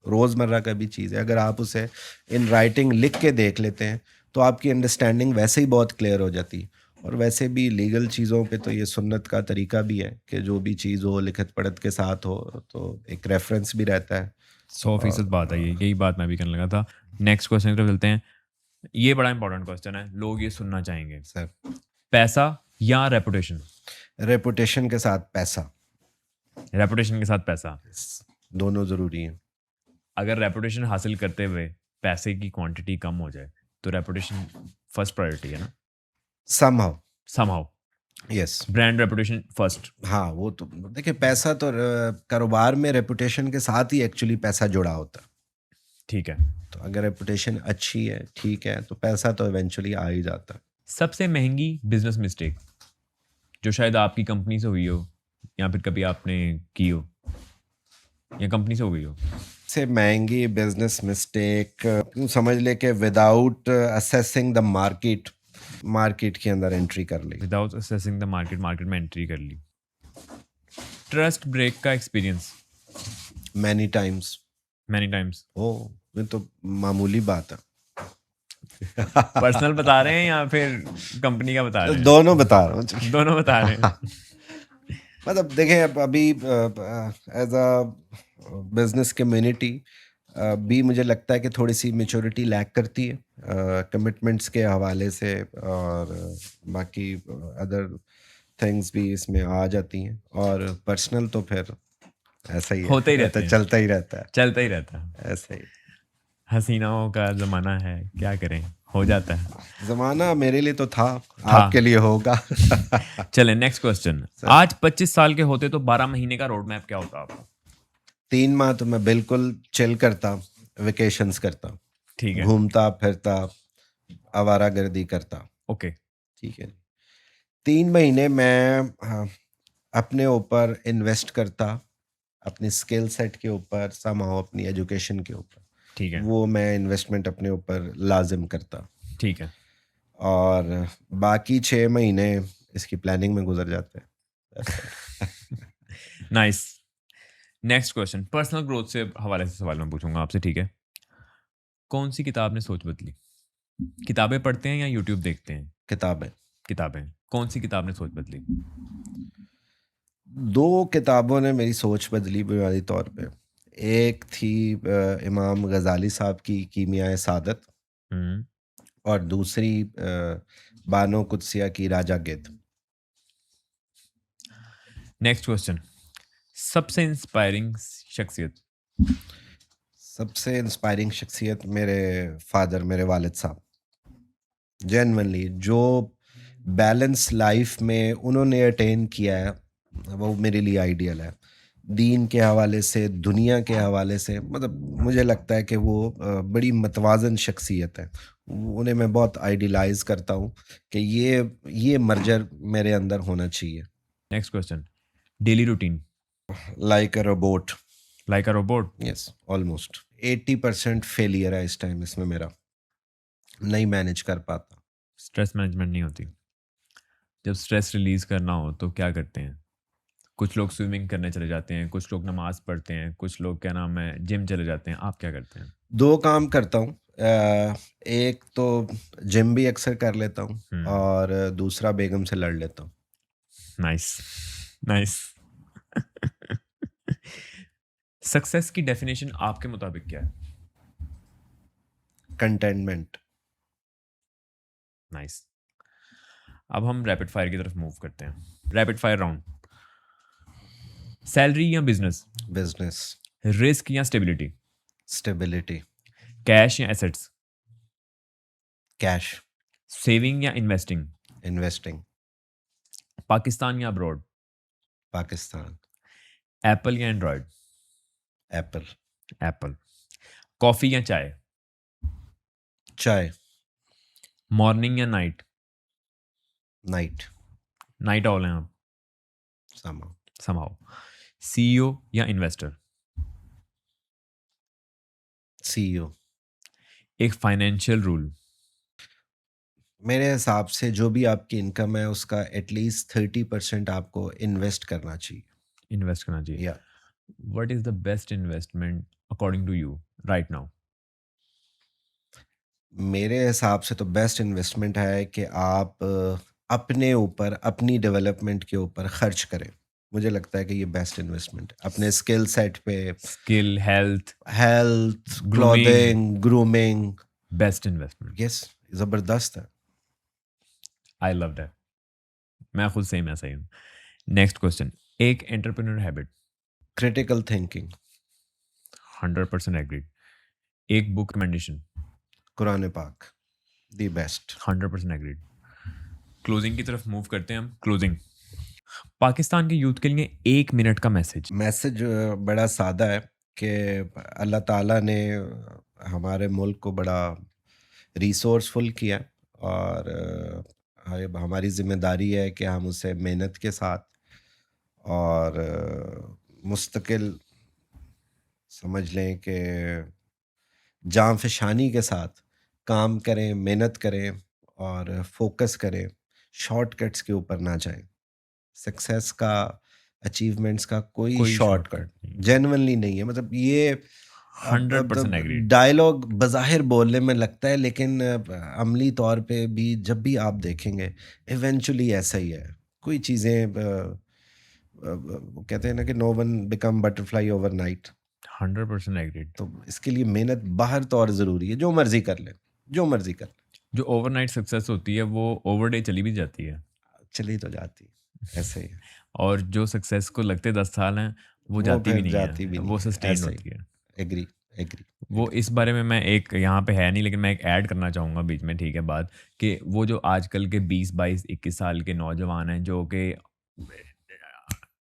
रोज़मर्रा का भी चीज़ है, अगर आप उसे इन राइटिंग लिख के देख लेते हैं, तो आपकी अंडरस्टैंडिंग वैसे ही बहुत क्लियर हो जाती है। और वैसे भी लीगल चीज़ों पे तो ये सुन्नत का तरीका भी है कि जो भी चीज़ हो लिखत पढ़त के साथ हो, तो एक रेफरेंस भी रहता है। 100% बात है ये, यही बात मैं भी करने लगा था। नेक्स्ट क्वेश्चन की तरफ चलते हैं। ये बड़ा इंपॉर्टेंट क्वेश्चन है, लोग ये सुनना चाहेंगे। सर, पैसा या रेपुटेशन? रेपुटेशन के साथ पैसा, रेपुटेशन के साथ पैसा। यस, दोनों ज़रूरी हैं। अगर रेपुटेशन हासिल करते हुए पैसे की क्वांटिटी कम हो जाए, तो रेपुटेशन फर्स्ट प्रायोरिटी है ना? Somehow, somehow yes. Brand reputation first. हाँ, वो तो देखिए पैसा तो कारोबार में रेपुटेशन के साथ ही एक्चुअली पैसा जुड़ा होता है। ठीक है। तो अगर रेपुटेशन अच्छी है, ठीक है, तो पैसा तो इवेंचुअली आ ही जाता है। सबसे महंगी बिजनेस मिस्टेक जो शायद आपकी कंपनी से हुई हो या फिर कभी आपने की हो या कंपनी से हो गई हो? से महँगी बिज़नेस मिस्टेक यूँ समझ लें कि without assessing the market, market के अंदर एंट्री कर ली। Without assessing the market, market में एंट्री कर ली। ट्रस्ट ब्रेक का experience many times. Many times. Oh! ये तो मामूली बात है। पर्सनल बता रहे हैं या फिर कंपनी का बता रहे दोनों बता रहा हूँ। हैं? दोनों बता रहे हैं। मतलब देखें अब अभी एज़ अ बिज़नेस कम्युनिटी भी मुझे लगता है कि थोड़ी-सी मैच्योरिटी लैक करती है कमिटमेंट्स के हवाले से, और बाकी अदर थिंग्स भी इसमें आ जाती हैं। और पर्सनल तो फिर ऐसा ही है, होते ही वो रहते तो हैं, चलता ही रहता है, चलता ही रहता है। ऐसा ही। हसीनाओं का ज़माना है, क्या करें, हो जाता है। ज़माना मेरे लिए तो था, था। आपके लिए होगा। चलें नेक्स्ट क्वेश्चन। सर, आज 25 साल के होते तो 12 महीने का रोड मैप क्या होता आपका? 3 माह तो मैं बिल्कुल चिल करता, वेकेशंस करता, ठीक है। घूमता-फिरता, आवारागर्दी करता, ओके। ठीक है। 3 महीने मैं अपने ऊपर इन्वेस्ट करता, अपनी स्किल सेट के ऊपर, समहाउ अपनी एजुकेशन के ऊपर। ठीक है, वो मैं इन्वेस्टमेंट अपने ऊपर लाज़िम करता ठीक है। और बाकी 6 महीने इसकी प्लानिंग में गुज़र जाते हैं। That's all. Nice. Next question personal growth से हवाले से सवाल मैं पूछूंगा आपसे, ठीक है? कौन सी किताब ने सोच बदली? किताबें पढ़ते हैं या यूट्यूब देखते हैं? किताबें। किताबें। कौन सी किताब ने सोच बदली? 2 किताबों ने मेरी सोच बदली बुनियादी तौर पे। एक थी इमाम गज़ाली साहब की कीमियाए सादत हम्म। और दूसरी बानो कुद्सिया की राजा गिद्ध। नेक्स्ट क्वेश्चन सबसे इंस्पायरिंग शख्सियत? सबसे इंस्पायरिंग शख्सियत मेरे फादर, मेरे वालिद साहब। जेन्युइनली जो बैलेंस लाइफ में उन्होंने अटेन किया है, वो मेरे लिए आइडियल है। दीन के हवाले से, दुनिया के हवाले से, मतलब मुझे लगता है कि वो बड़ी मतवाज़न शख्सियत है। उन्हें मैं बहुत आइडियलाइज़ करता हूँ कि ये मर्जर मेरे अंदर होना चाहिए। Next question daily routine? Like a robot. Like a robot? Yes, almost 80% failure है इस टाइम इसमें मेरा। नहीं मैनेज कर पाता। स्ट्रेस मैनेजमेंट नहीं होती? जब स्ट्रेस रिलीज करना हो तो क्या करते हैं? कुछ लोग स्विमिंग करने चले जाते हैं, कुछ लोग नमाज पढ़ते हैं, कुछ लोग क्या नाम है जिम चले जाते हैं, आप क्या करते हैं? 2 काम करता हूँ। एक तो जिम भी अक्सर कर लेता हूँ हम्म। और दूसरा बेगम से लड़ लेता हूँ। Nice, nice. सक्सेस की डेफिनेशन आपके मुताबिक क्या है? कंटेनमेंट। नाइस। अब हम रैपिड फायर की तरफ मूव करते हैं। Rapid fire round. सैलरी या बिजनेस? बिजनेस। रिस्क या स्टेबिलिटी? स्टेबिलिटी। कैश या एसेट्स? कैश। सेविंग या इन्वेस्टिंग? इन्वेस्टिंग। पाकिस्तान या अब्रॉड? पाकिस्तान। एप्पल या एंड्रॉयड? एप्पल। एप्पल। कॉफी या चाय? चाय। मॉर्निंग या नाइट? नाइट। नाइट ऑल हैं आप? समा। समाओ। सीईओ या इन्वेस्टर? सीईओ। एक फाइनेंशियल रूल? मेरे हिसाब से जो भी आपकी इनकम है उसका एटलीस्ट 30% आपको इन्वेस्ट करना चाहिए। इन्वेस्ट करना चाहिए। या what is the best investment according to you right now? मेरे हिसाब से तो बेस्ट इन्वेस्टमेंट है कि आप अपने ऊपर, अपनी डेवलपमेंट के ऊपर खर्च करें। मुझे लगता है कि ये बेस्ट इन्वेस्टमेंट है अपने स्किल सेट पे। Skill, health, health, grooming. Clothing, grooming. Best investment. Yes, ज़बरदस्त है। I love that. मैं खुद सेम ऐसा ही हूँ। नेक्स्ट क्वेश्चन एक entrepreneur habit? Critical thinking. 100% agreed. एक बुक रिकमेंडेशन? कुरान पाक, द बेस्ट। 100% एग्रीड। क्लोजिंग की तरफ मूव करते हैं हम। क्लोजिंग। पाकिस्तान के यूथ के लिए 1 मिनट का मैसेज? मैसेज बड़ा सादा है कि अल्लाह ताला ने हमारे मुल्क को बड़ा रिसोर्सफुल किया और अब हमारी ज़िम्मेदारी है कि हम उसे मेहनत के साथ और मुस्तकिल समझ लें कि जाँफशानी के साथ काम करें, मेहनत करें और फोकस करें, शॉर्टकट्स के ऊपर ना जाएँ। सक्सेस का, अचीवमेंट्स का कोई कोई शॉर्टकट शॉर्टकट नहीं। जेन्युइनली नहीं है। मतलब ये 100% एग्रीड। डायलॉग बज़ाहिर बोलने में लगता है लेकिन अमली तौर पे भी जब भी आप देखेंगे इवेंचुअली ऐसा ही है। कोई चीज़ें वो कहते हैं ना कि no one become butterfly overnight. 100% agreed. तो इसके लिए मेहनत बाहर तो और ज़रूरी है, जो मर्ज़ी कर लें, जो मर्ज़ी कर लें। जो ओवरनाइट सक्सेस होती है वो ओवरडे चली भी जाती है, चली तो जाती है, ऐसे ही है। और जो सक्सेस को लगते 10 साल हैं वो वो जाती भी फिर नहीं जाती भी है, नहीं वो है, सस्टेन्ड ऐसे ही। होती है। एग्री, एग्री, वो एग्री। इस बारे में मैं एक यहाँ पे है नहीं लेकिन मैं एक ऐड करना चाहूँगा बीच में, ठीक है बात, कि वो जो आजकल के 20 22 21 साल के नौजवान हैं जो कि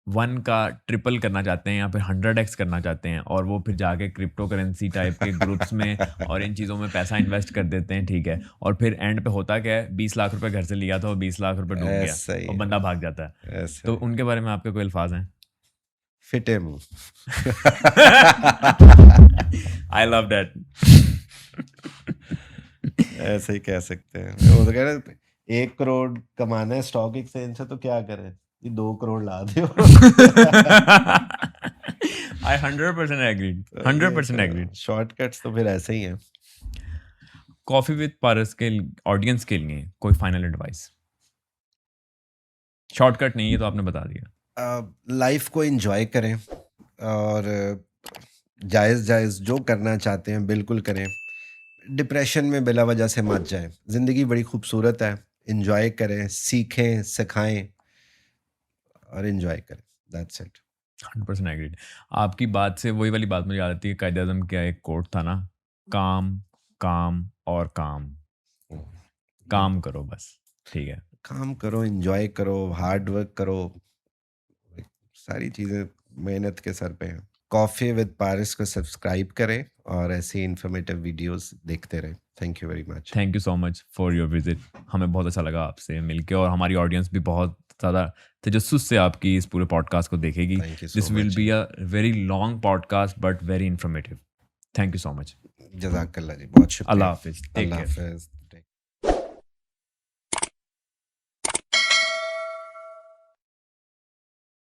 1 का ट्रिपल करना चाहते हैं या फिर 100x करना चाहते हैं और वो फिर जाके क्रिप्टो करेंसी टाइप के ग्रुप्स में और इन चीज़ों में पैसा इन्वेस्ट कर देते हैं, ठीक है, और फिर एंड पे होता क्या है, 20 लाख रुपए घर से लिया था और 20 लाख रुपए डूब गया ऐसा ही और है, बंदा भाग जाता है। ऐसा तो ही। उनके बारे में आपके कोई अल्फाज हैं? फिटे मुंह। I love that. ऐसे ही कह सकते हैं। वो तो कह रहे 1 करोड़ कमाना है स्टॉक एक्सचेंज से तो क्या करें, ये 2 करोड़ ला दो। आई 100% एग्रीड, 100% एग्रीड। शॉर्टकट्स तो फिर ऐसे ही हैं। कॉफी विद पारस के ऑडियंस के लिए कोई फाइनल एडवाइस? शॉर्टकट नहीं, ये तो आपने बता दिया। लाइफ को एंजॉय करें और जायज़ जायज़ जो करना चाहते हैं बिल्कुल करें। डिप्रेशन में बिला वजह से मत जाएं। ज़िंदगी बड़ी खूबसूरत है, एंजॉय करें, सीखें, सिखाएं और एंजॉय करें। That's it. 100% एग्रीड। आपकी बात से वही वाली बात मुझे याद आती है, कायदे आज़म का एक कोट था ना, काम काम और काम। काम करो बस, ठीक है। काम करो, एंजॉय करो, हार्ड वर्क करो, सारी चीज़ें मेहनत के सर पे हैं। कॉफ़ी विद पारिस को सब्सक्राइब करें और ऐसे इन्फॉर्मेटिव वीडियोस देखते रहें। Thank you very much. Thank you so much for your visit. हमें बहुत अच्छा लगा आपसे मिलके और हमारी ऑडियंस भी बहुत ज़्यादा तजस्सुस से आपकी इस पूरे पॉडकास्ट को देखेगी। Thank you so this will much. Be a very long podcast but very informative. Thank you so much. जज़ाकल्लाह जी, बहुत शुक्रिया। अल्लाह हाफिज़। टेक अल्लाह केयर। हाफ़िज़।